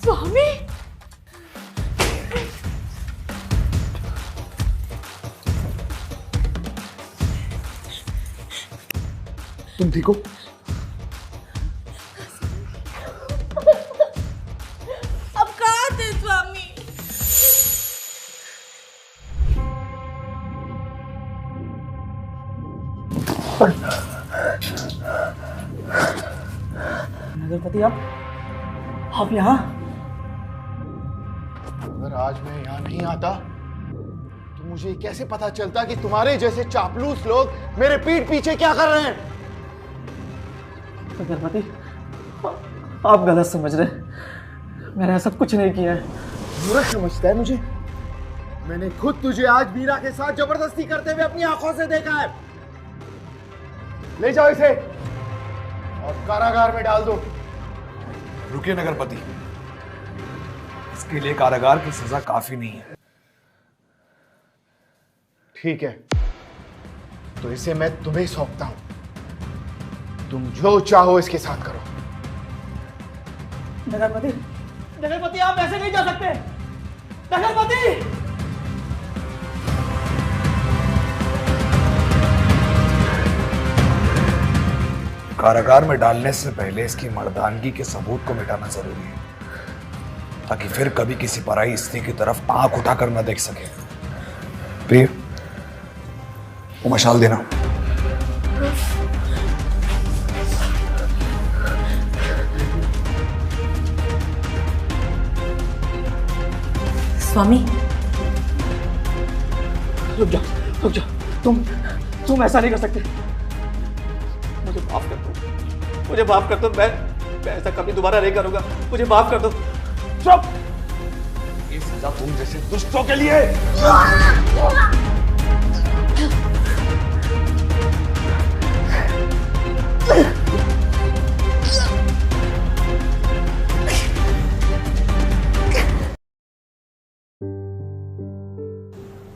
स्वामी, तुम ठीक हो? अब कहाँ थे स्वामी? नगरपति, आप यहाँ? अगर आज मैं यहाँ नहीं आता तो मुझे कैसे पता चलता कि तुम्हारे जैसे चापलूस लोग मेरे पीठ पीछे क्या कर रहे हैं? नगरपति, आप गलत समझ रहे हैं। मैंने ऐसा कुछ नहीं किया है। मूर्ख समझता है मुझे? मैंने खुद तुझे आज मीरा के साथ जबरदस्ती करते हुए अपनी आंखों से देखा है। ले जाओ इसे और कारागार में डाल दो। रुकिए नगरपति, इसके लिए कारागार की सजा काफी नहीं है। ठीक है, तो इसे मैं तुम्हें सौंपता हूं। तुम जो चाहो इसके साथ करो। नगरपति, नगरपति आप ऐसे नहीं जा सकते। नगरपति! कारागार में डालने से पहले इसकी मर्दानगी के सबूत को मिटाना जरूरी है। ताकि फिर कभी किसी पराई स्त्री की तरफ आंख उठाकर न देख सके। प्रिय, वो मशाल देना। स्वामी, रुक जा, तुम ऐसा नहीं कर सकते। मुझे माफ कर दो, मुझे माफ कर दो। मैं ऐसा कभी दोबारा नहीं करूंगा। मुझे माफ कर दो। चुप। ये सजा तुम जैसे दुष्टों के लिए।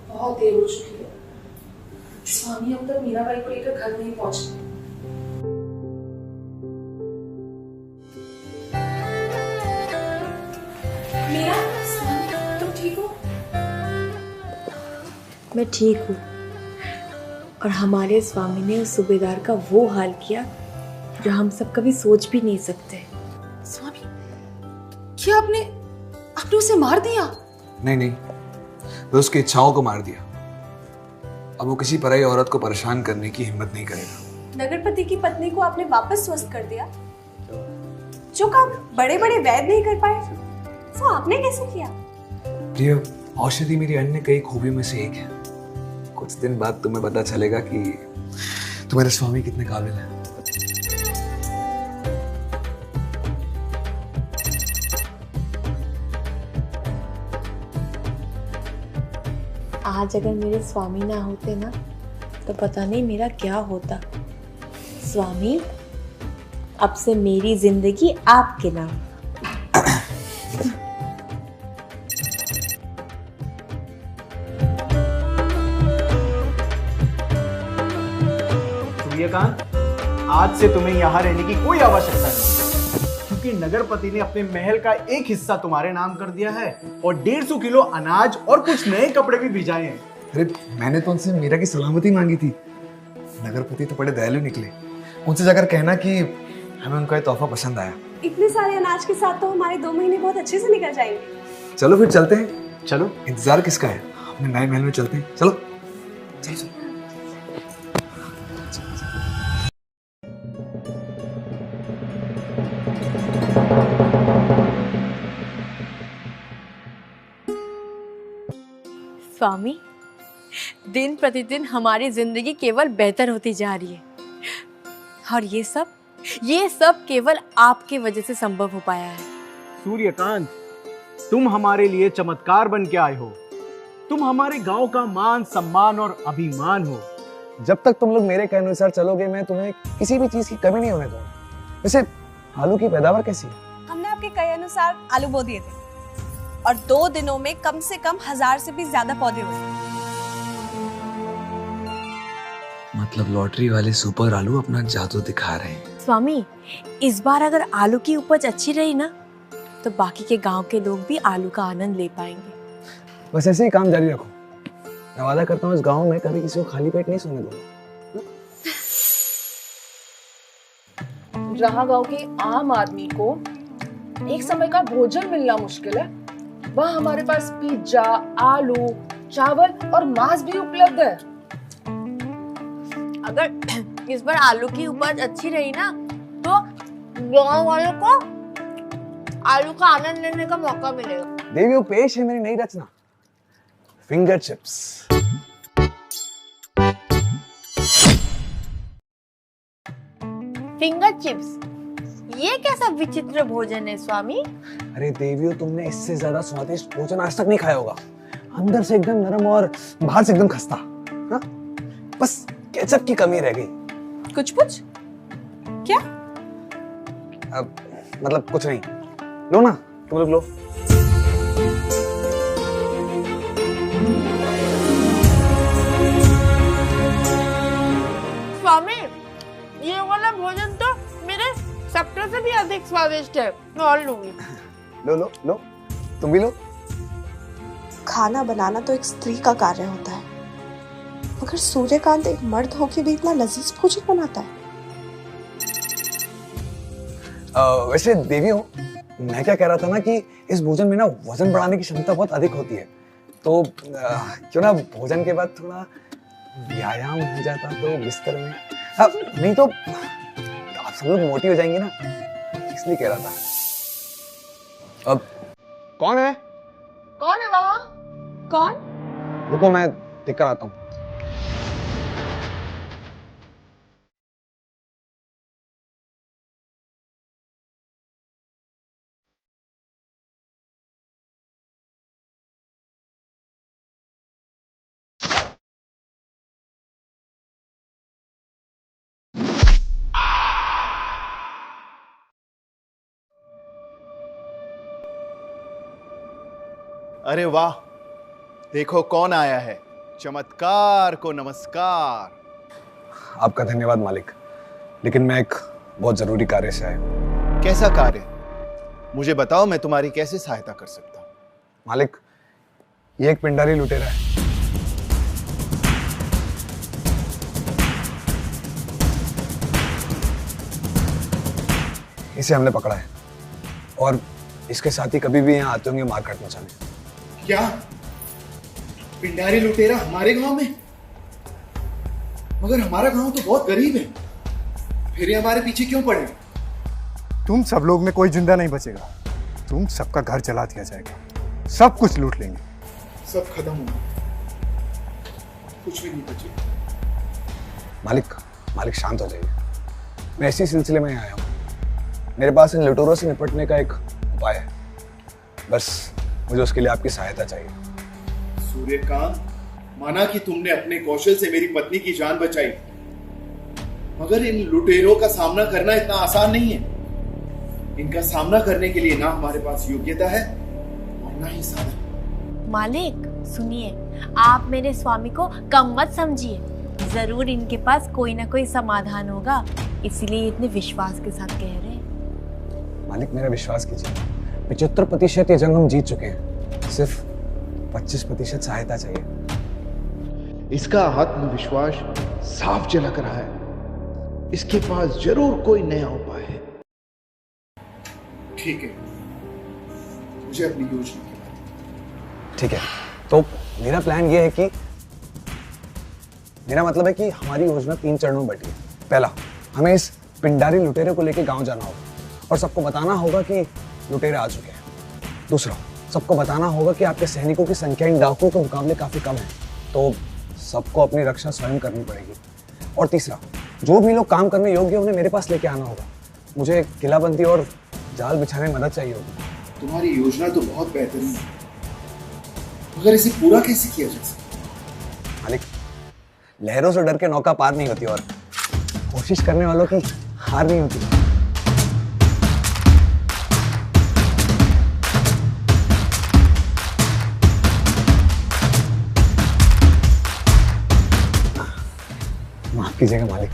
बहुत देर हो चुकी है। स्वामी अब तक मीराबाई को लेकर घर नहीं पहुंचे। मीरा, स्वामी, तुम ठीक हो? मैं ठीक हूँ। और हमारे स्वामी ने उस सूबेदार का वो हाल किया जो हम सब कभी सोच भी नहीं सकते। स्वामी, क्या आपने उसे मार दिया? नहीं, मैं उसकी इच्छाओं को मार दिया। अब वो किसी पराई औरत को परेशान करने की हिम्मत नहीं करेगा। नगरपति की पत्नी को आपने वापस स्वस्थ कर दिया। जो काम बड़े बड़े वैद्य नहीं कर पाए वो आपने कैसे किया? प्रिय, औषधि मेरी अन्य कई खूबियों में से एक है। कुछ दिन बाद तुम्हें पता चलेगा कि तुम्हारे स्वामी कितने काबिल हैं। आज अगर मेरे स्वामी ना होते ना तो पता नहीं मेरा क्या होता। स्वामी, अब से मेरी जिंदगी आपके नाम। सूर्यकांत, आज से तुम्हें यहाँ रहने की कोई आवश्यकता नहीं, क्योंकि नगरपति ने अपने महल का एक हिस्सा तुम्हारे नाम कर दिया है और 150 किलो अनाज और कुछ नए कपड़े भी भिजाए हैं। अरे मैंने तो उनसे मीरा की सलामती मांगी थी। नगरपति तो बड़े दयालु निकले। उनसे जाकर कहना कि हमें उनका ये तोहफा पसंद आया। इतने सारे अनाज के साथ तो हमारे 2 महीने बहुत अच्छे से निकल जाएंगे। चलो फिर चलते हैं। चलो, इंतजार किसका है? अपने नए महल में चलते हैं। चलो चलो चलो। स्वामी, दिन प्रतिदिन हमारी जिंदगी केवल बेहतर होती जा रही है और ये सब केवल आपके वजह से संभव हो पाया है। सूर्यकांत, तुम हमारे लिए चमत्कार बन के आए हो। तुम हमारे गांव का मान सम्मान और अभिमान हो। जब तक तुम लोग मेरे कहने अनुसार चलोगे मैं तुम्हें किसी भी चीज की कमी नहीं होने दूंगा। वैसे आलू की पैदावार कैसी है? हमने आपके कहे अनुसार आलू बो दिए थे और 2 दिनों में कम से कम 1000 से भी ज्यादा पौधे हुए। मतलब लॉटरी वाले सुपर आलू अपना जादू दिखा रहे हैं। स्वामी, इस बार अगर आलू की उपज अच्छी रही ना तो बाकी के गांव के लोग भी आलू का आनंद ले पाएंगे। बस ऐसे ही काम जारी रखो। मैं वादा करता हूँ इस गांव में कभी किसी को खाली पेट नहीं सोने दूंगा। जहाँ गांव के आम आदमी को एक समय का भोजन मिलना मुश्किल है, वहाँ हमारे पास पिज्जा, आलू, चावल और मांस भी उपलब्ध है। अगर इस बार आलू की उपज अच्छी रही ना तो गांव वालों को आलू का आनंद लेने का मौका मिलेगा। देवियों, पेश है मेरी नई रचना, फिंगर चिप्स। फिंगर चिप्स, ये कैसा विचित्र भोजन है स्वामी? अरे देवियों, तुमने इससे ज्यादा स्वादिष्ट भोजन आज तक नहीं खाया होगा। अंदर से एकदम नरम और बाहर से एकदम खस्ता। हाँ? बस केचप की कमी रह गई। कुछ क्या? अब मतलब कुछ नहीं। लो ना, तुम लोग लो। स्वामी, ये वाला भोजन तो मेरे सेक्टर से भी अधिक स्वादिष्ट है। मैं और लूंगी। लो लो लो, तुम भी लो। खाना बनाना तो एक स्त्री का कार्य होता है, मगर सूर्यकांत एक मर्द होके भी इतना लजीज भोजन बनाता है। वैसे देवियों, मैं क्या कह रहा था ना कि इस भोजन में ना वजन बढ़ाने की क्षमता बहुत अधिक होती है, तो क्यों ना भोजन के बाद थोड़ा व्यायाम हो जाता तो बिस्तर में। नहीं तो आप सब लोग मोटी हो जाएंगे ना, इसलिए कह रहा था। अब कौन है? कौन है वहाँ? कौन? रुको मैं देख कर आता हूँ। अरे वाह, देखो कौन आया है। चमत्कार को नमस्कार। आपका धन्यवाद मालिक, लेकिन मैं एक बहुत जरूरी कार्य से आया हूँ। कैसा कार्य? मुझे बताओ, मैं तुम्हारी कैसे सहायता कर सकता हूँ? मालिक, ये एक पिंडारी लुटेरा है। इसे हमने पकड़ा है और इसके साथी कभी भी यहाँ आते होंगे मारकाट मचाने। क्या पिंडारी लुटेरा हमारे गांव में? मगर हमारा गांव तो बहुत गरीब है, फिर ये हमारे पीछे क्यों पड़े? तुम सब लोग में कोई जिंदा नहीं बचेगा। तुम सबका घर जला दिया जाएगा, सब कुछ लूट लेंगे। सब खत्म होगा, कुछ भी नहीं बचेगा। मालिक शांत हो जाइए। मैं इसी सिलसिले में आया हूँ। मेरे पास इन लुटेरों से निपटने का एक उपाय है, बस मुझे उसके लिए आपकी सहायता चाहिए। सूर्यकांत, माना कि तुमने अपने कौशल से मेरी पत्नी की जान बचाई, मगर इन लुटेरों का सामना करना इतना आसान नहीं है। इनका सामना करने के लिए ना हमारे पास योग्यता है और ना ही साधन। मालिक सुनिए, आप मेरे स्वामी को कम मत समझिए। जरूर इनके पास कोई ना कोई समाधान होगा, इसीलिए इतने विश्वास के साथ कह रहे हैं। मालिक मेरा विश्वास कीजिए, 75% ये जंग हम जीत चुके हैं, सिर्फ 25% सहायता चाहिए। इसका आत्मविश्वास साफ झलक रहा है, इसके पास जरूर कोई नया उपाय है। ठीक है, मुझे अपनी योजना के बारे में। ठीक है, तो मेरा प्लान ये है कि मेरा मतलब है कि हमारी योजना 3 चरणों में बटी है। पहला, हमें इस पिंडारी लुटेरे को लेकर गांव जाना होगा और सबको बताना होगा कि लुटेरे आ चुके हैं। दूसरा, सबको बताना होगा कि आपके सैनिकों की संख्या इन डाकुओं के मुकाबले काफी कम है, तो सबको अपनी रक्षा स्वयं करनी पड़ेगी। और तीसरा, जो भी लोग काम करने योग्य उन्हें मेरे पास लेके आना होगा। मुझे किलाबंदी और जाल बिछाने में मदद चाहिए होगी। तुम्हारी योजना तो बहुत बेहतरीन है, मगर इसे पूरा कैसे किया जा सकता? मालिक, लहरों से डर के नौका पार नहीं होती और कोशिश करने वालों की हार नहीं होती। माफ कीजिएगा मालिक,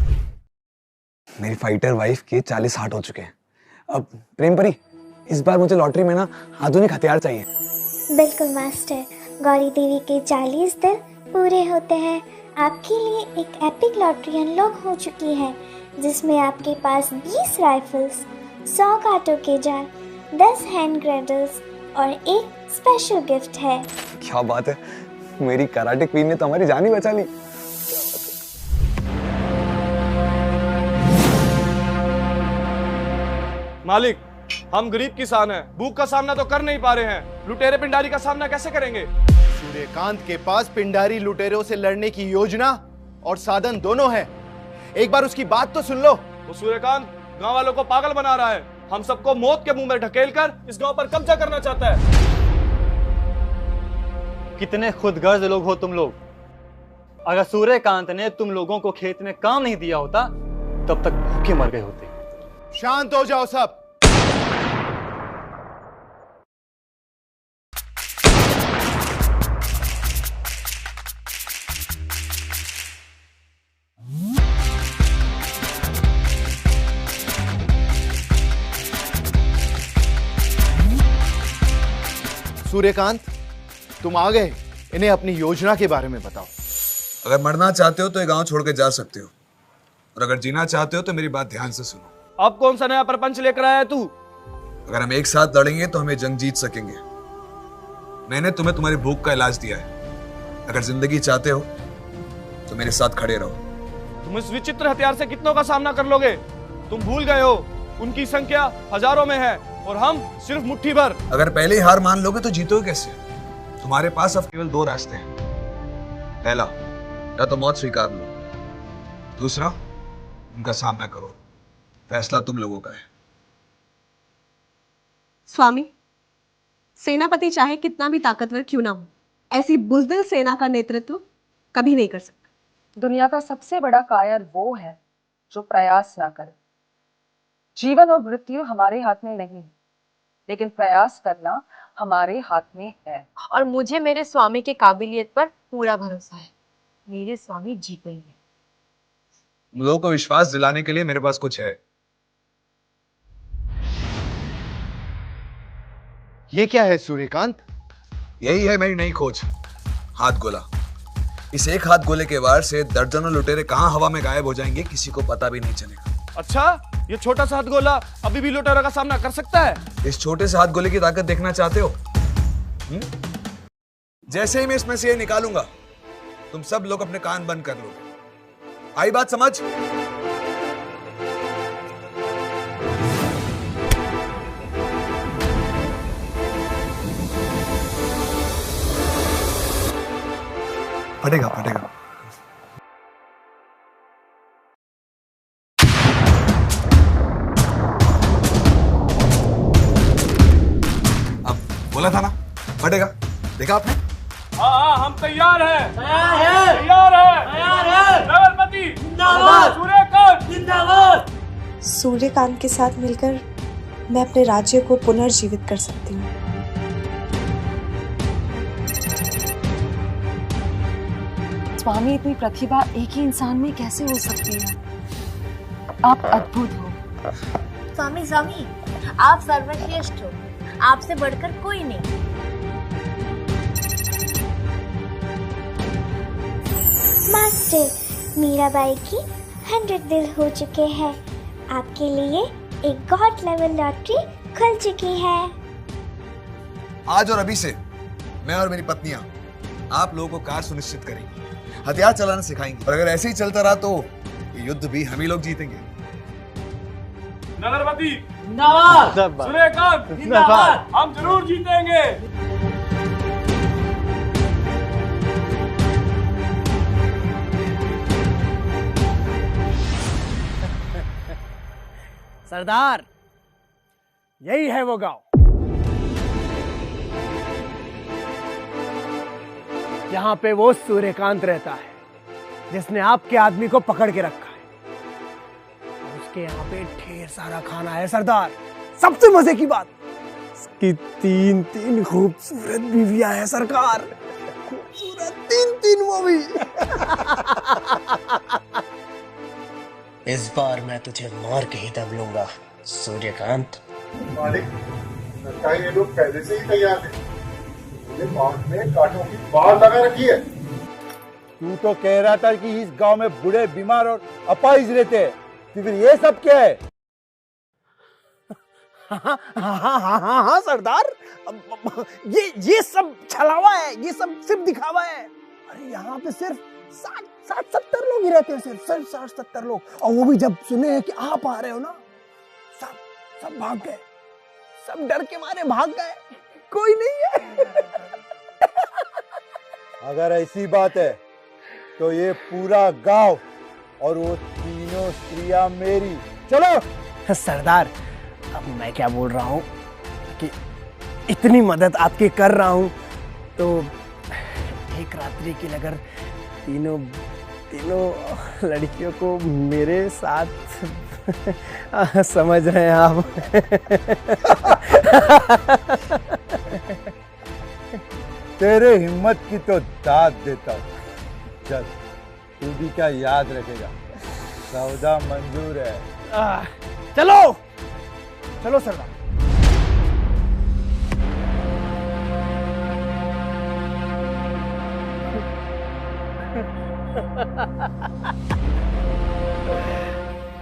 मेरी फाइटर वाइफ के 40 हार्ट हो चुके हैं। अब प्रेम परी, इस बार मुझे लॉटरी में ना आधुनिक हथियार चाहिए। बिल्कुल मास्टर, गौरी देवी के 40 दिन पूरे होते हैं। आपके लिए एक एपिक लॉटरी अनलॉक हो चुकी है, जिसमें आपके पास 20 राइफल्स, 100 कांटों के जाल, 10 हैंड ग्रेडल्स और एक स्पेशल गिफ्ट है। क्या बात है, मेरी कराटे क्वीन ने तो हमारी जान ही बचा ली। मालिक, हम गरीब किसान हैं, भूख का सामना तो कर नहीं पा रहे हैं, लुटेरे पिंडारी का सामना कैसे करेंगे? सूर्यकांत के पास पिंडारी लुटेरों से लड़ने की योजना और साधन दोनों है। एक बार उसकी बात तो सुन लो। वो सूर्यकांत गांव वालों को पागल बना रहा है, हम सबको मौत के मुंह में ढकेलकर इस गांव पर कब्जा करना चाहता है। कितने खुदगर्ज लोग हो तुम लोग। अगर सूर्यकांत ने तुम लोगों को खेत में काम नहीं दिया होता, तब तक भूखे मर गए होते। शांत हो जाओ सब। सूर्यकांत, तुम आ गए, इन्हें अपनी योजना के बारे में बताओ। अगर मरना चाहते हो तो ये गांव छोड़ के जा सकते हो, और अगर जीना चाहते हो तो मेरी बात ध्यान से सुनो। अब कौन सा नया प्रपंच लेकर आया है तू? अगर हम एक साथ लड़ेंगे तो हमें जंग जीत सकेंगे। मैंने तुम्हें तुम्हारी भूख का इलाज दिया है। अगर जिंदगी चाहते हो तो मेरे साथ खड़े रहो। तुम इस विचित्र हथियार से कितनों का सामना कर लोगे? तुम भूल गए हो उनकी संख्या हजारों में है और हम सिर्फ मुट्ठी भर। अगर पहले ही हार मान लोगे तो जीतोगे कैसे? तुम्हारे पास अब केवल 2 रास्ते हैं। पहला, या तो मौत स्वीकार लो, दूसरा उनका सामना करो। फैसला तुम लोगों का है। स्वामी, सेनापति चाहे कितना भी ताकतवर क्यों ना हो, ऐसी बुज़दिल सेना का नेतृत्व कभी नहीं कर सकता। दुनिया का सबसे बड़ा कायर वो है जो प्रयास ना करे। जीवन और मृत्यु हमारे हाथ में नहीं, लेकिन प्रयास करना हमारे हाथ में है। और मुझे मेरे स्वामी के काबिलियत पर पूरा भरोसा है। मेरे स्वामी जीतेंगे। लोगों को विश्वास दिलाने के लिए मेरे पास कुछ है। ये क्या है सूर्यकांत? यही है मेरी नई खोज, हाथ गोला। इस एक हाथ गोले के वार से दर्जनों लुटेरे कहां हवा में गायब हो जाएंगे, किसी को पता भी नहीं चलेगा। अच्छा, ये छोटा सा हाथ गोला अभी भी लुटेरों का सामना कर सकता है? इस छोटे से हाथ गोले की ताकत देखना चाहते हो? जैसे ही मैं इसमें से ये निकालूंगा, तुम सब लोग अपने कान बंद कर लोगे। आई बात समझ? फटेगा फटेगा। अब बोला था ना फटेगा, देखा आपने? हाँ, हम तैयार हैं। तैयार है। नगरपति जिंदाबाद, सूर्यकांत जिंदाबाद। सूर्यकांत के साथ मिलकर मैं अपने राज्य को पुनर्जीवित कर सकती हूँ। स्वामी, इतनी प्रतिभा एक ही इंसान में कैसे हो सकती है? आप अद्भुत हो। स्वामी स्वामी, आप सर्वश्रेष्ठ हो। आपसे बढ़कर कोई नहीं। मास्टर, मीराबाई की 100 दिल हो चुके हैं। आपके लिए एक गॉड लेवल लॉटरी खुल चुकी है। आज और अभी से मैं और मेरी पत्नियां आप लोगों को कार्य सुनिश्चित करेंगी, हथियार चलाना सिखाएंगे। और अगर ऐसे ही चलता रहा तो ये युद्ध भी हम ही लोग जीतेंगे। नगरपति जिंदाबाद, सूर्यकांत जिंदाबाद। हम जरूर जीतेंगे। सरदार, यही है वो गांव जहां पे वो सूर्यकांत रहता है जिसने आपके आदमी को पकड़ के रखा है। और उसके यहाँ पे ढेर सारा खाना है सरदार। सबसे मजे की बात, उसकी 3 खूबसूरत बीवियां हैं सरकार। खूबसूरत 3 वो भी। इस बार मैं तुझे मार के ही दब लूंगा सूर्यकांत। मालिक, लगता है ये लोग पहले से ही तैयार थे। बाग में कांटों की बाढ़ लगा रखी है। तू तो कह रहा था कि इस गांव में बूढ़े, बीमार और अपाहिज रहते हैं, तो फिर ये सब क्या है? हाँ सरदार, ये सब छलावा है, ये सब सिर्फ दिखावा है। अरे यहाँ पे सिर्फ 60-70 लोग ही रहते हैं, सिर्फ 60-70 लोग। और वो भी जब सुने हैं कि आप आ रहे हो ना, सब भाग गए, सब डर के मारे भाग गए, कोई नहीं है। अगर ऐसी बात है तो ये पूरा गांव और वो 3 स्त्रियां मेरी। चलो सरदार, अब मैं क्या बोल रहा हूँ कि इतनी मदद आपकी कर रहा हूँ तो एक रात्रि के लिए अगर तीनों लड़कियों को मेरे साथ समझ रहे हैं आप? तेरे हिम्मत की तो दाद देता हूँ। चल, तू भी क्या याद रखेगा, सौदा मंजूर है। चलो चलो सरदार।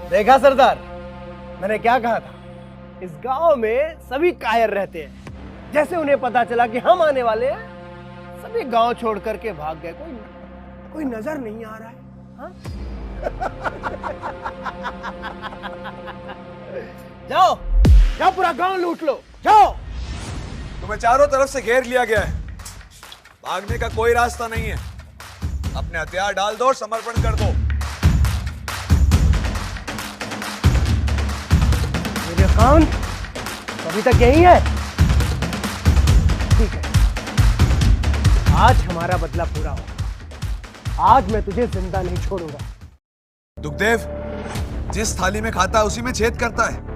देखा सरदार, मैंने क्या कहा था? इस गांव में सभी कायर रहते हैं। जैसे उन्हें पता चला कि हम आने वाले हैं, सभी गांव छोड़ करके भाग गए। कोई नजर नहीं आ रहा है। हाँ? जाओ जाओ, पूरा गांव लूट लो, जाओ। तुम्हें चारों तरफ से घेर लिया गया है, भागने का कोई रास्ता नहीं है। अपने हथियार डाल दो और समर्पण कर दो। सूर्यकांत अभी तक यही है? ठीक है, आज हमारा बदला पूरा हो। आज मैं तुझे जिंदा नहीं छोड़ूंगा। दुखदेव, जिस थाली में खाता है उसी में छेद करता है।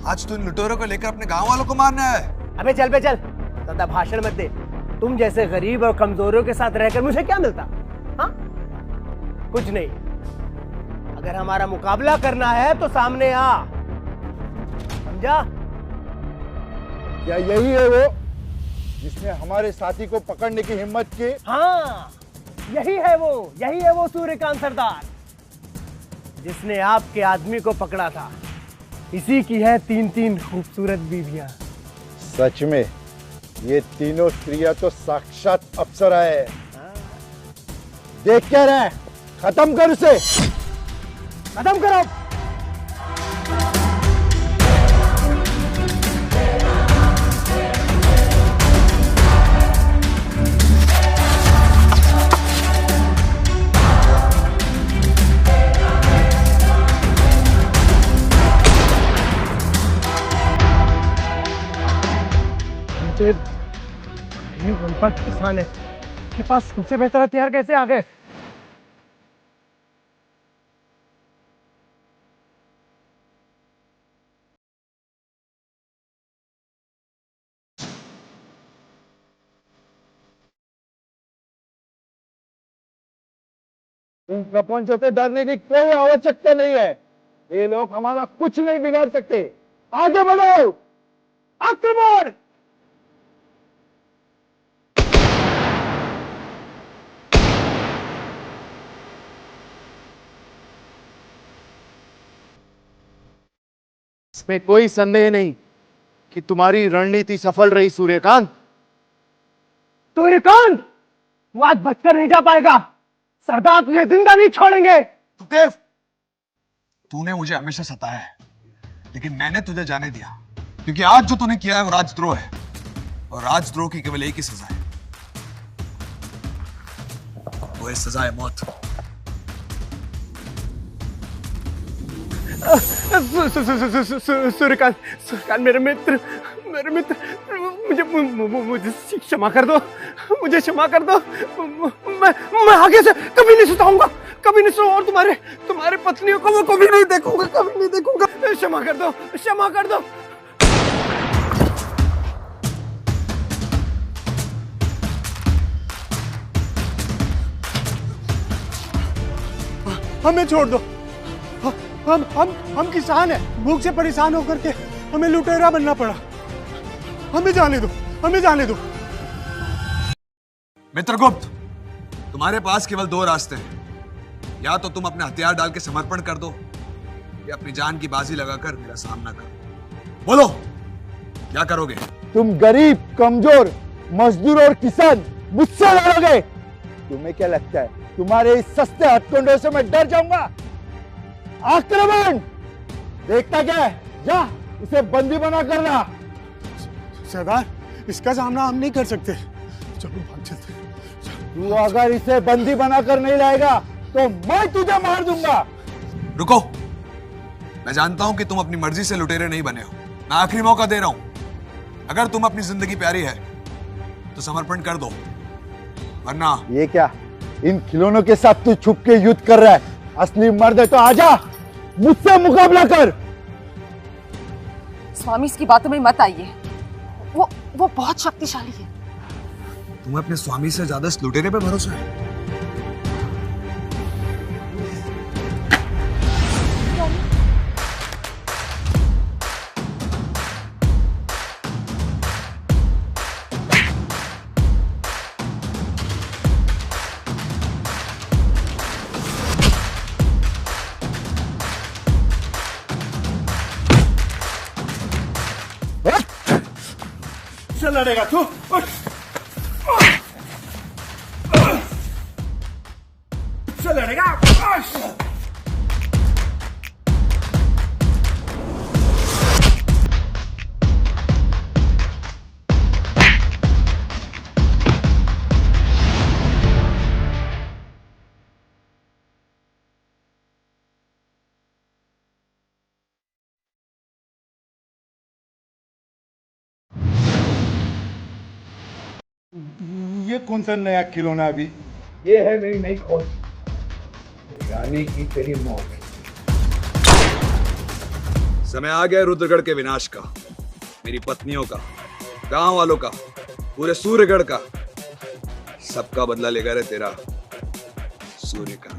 आज तू इन लुटेरों को लेकर अपने गांव वालों को मारने आया है। अबे चल बे चल, ज्यादा भाषण मत दे। तुम जैसे गरीब और कमजोरों के साथ रहकर मुझे क्या मिलता? हाँ, कुछ नहीं। अगर हमारा मुकाबला करना है तो सामने आ, समझा? क्या यही है वो जिसने हमारे साथी को पकड़ने की हिम्मत की? हाँ, यही है वो सूर्यकांत सरदार जिसने आपके आदमी को पकड़ा था। इसी की है 3-3 खूबसूरत बीवियां। सच में ये तीनों स्त्रियां तो साक्षात अप्सरा है। देख क्या रहे? खत्म कर उसे, खत्म करो। ये उनका किसान है, के पास सबसे बेहतर हथियार कैसे आ गए? इन प्रपंचों से डरने की कोई आवश्यकता नहीं है। ये लोग हमारा कुछ नहीं बिगाड़ सकते। आगे बढ़ो, आक्रमण! इसमें कोई संदेह नहीं कि तुम्हारी रणनीति सफल रही सूर्यकांत। सूर्यकांत, वो आज बचकर नहीं जा पाएगा। सरदार तुझे जिंदा नहीं छोड़ेंगे। सुखदेव, तूने मुझे हमेशा सताया है, लेकिन मैंने तुझे जाने दिया, क्योंकि आज जो तूने किया है वो राजद्रोह है, और राजद्रोह की केवल एक ही सजा है, वो है सजा है मौत। सूर्यकांत, मेरे मित्र, मुझे क्षमा कर दो, मुझे क्षमा कर दो। मैं आगे से कभी नहीं सुताऊंगा, कभी नहीं सुताऊंगा, और तुम्हारे पत्नियों को मैं कभी नहीं देखूंगा, कभी नहीं देखूंगा। क्षमा कर दो, क्षमा कर दो। हमें छोड़ दो। हम किसान हैं, भूख से परेशान होकर के हमें लुटेरा बनना पड़ा। हमें जाने दो, हमें जाने दो। मित्रगुप्त, तुम्हारे पास केवल दो रास्ते हैं। या तो तुम अपने हथियार डाल के समर्पण कर दो, या अपनी जान की बाजी लगाकर मेरा सामना करो। बोलो, क्या करोगे? तुम गरीब, कमजोर, मजदूर और किसान मुझसे लड़ोगे? तुम्हें क्या लगता है तुम्हारे इस सस्ते हथकंडों से मैं डर जाऊंगा? आक्रमण! देखता क्या है? जा, इसे बंदी बना करना। सरदार, इसका सामना हम नहीं कर सकते। चलो भाग चलते। तू अगर इसे बंदी बनाकर नहीं लाएगा तो मैं तुझे मार दूंगा। रुको, मैं जानता हूं कि तुम अपनी मर्जी से लुटेरे नहीं बने हो। मैं आखिरी मौका दे रहा हूं। अगर तुम अपनी जिंदगी प्यारी है तो समर्पण कर दो, वरना। ये क्या, इन खिलौनों के साथ तू छुप के युद्ध कर रहा है? असली मर्द है तो आजा, मुझसे मुकाबला कर। स्वामी, इसकी बातों में मत आइए, वो बहुत शक्तिशाली है। तुम्हें अपने स्वामी से ज्यादा इस लुटेरे पे भरोसा है? लड़ेगा तू? मुझसे लड़ेगा? ये कौन सा नया खिलौना अभी? ये है मेरी नई खोज, रानी की तेरी मौत। समय आ गया रुद्रगढ़ के विनाश का, मेरी पत्नियों का, गांव वालों का, पूरे सूर्यगढ़ का। सबका बदला लेगा रे तेरा सूर्यकांत।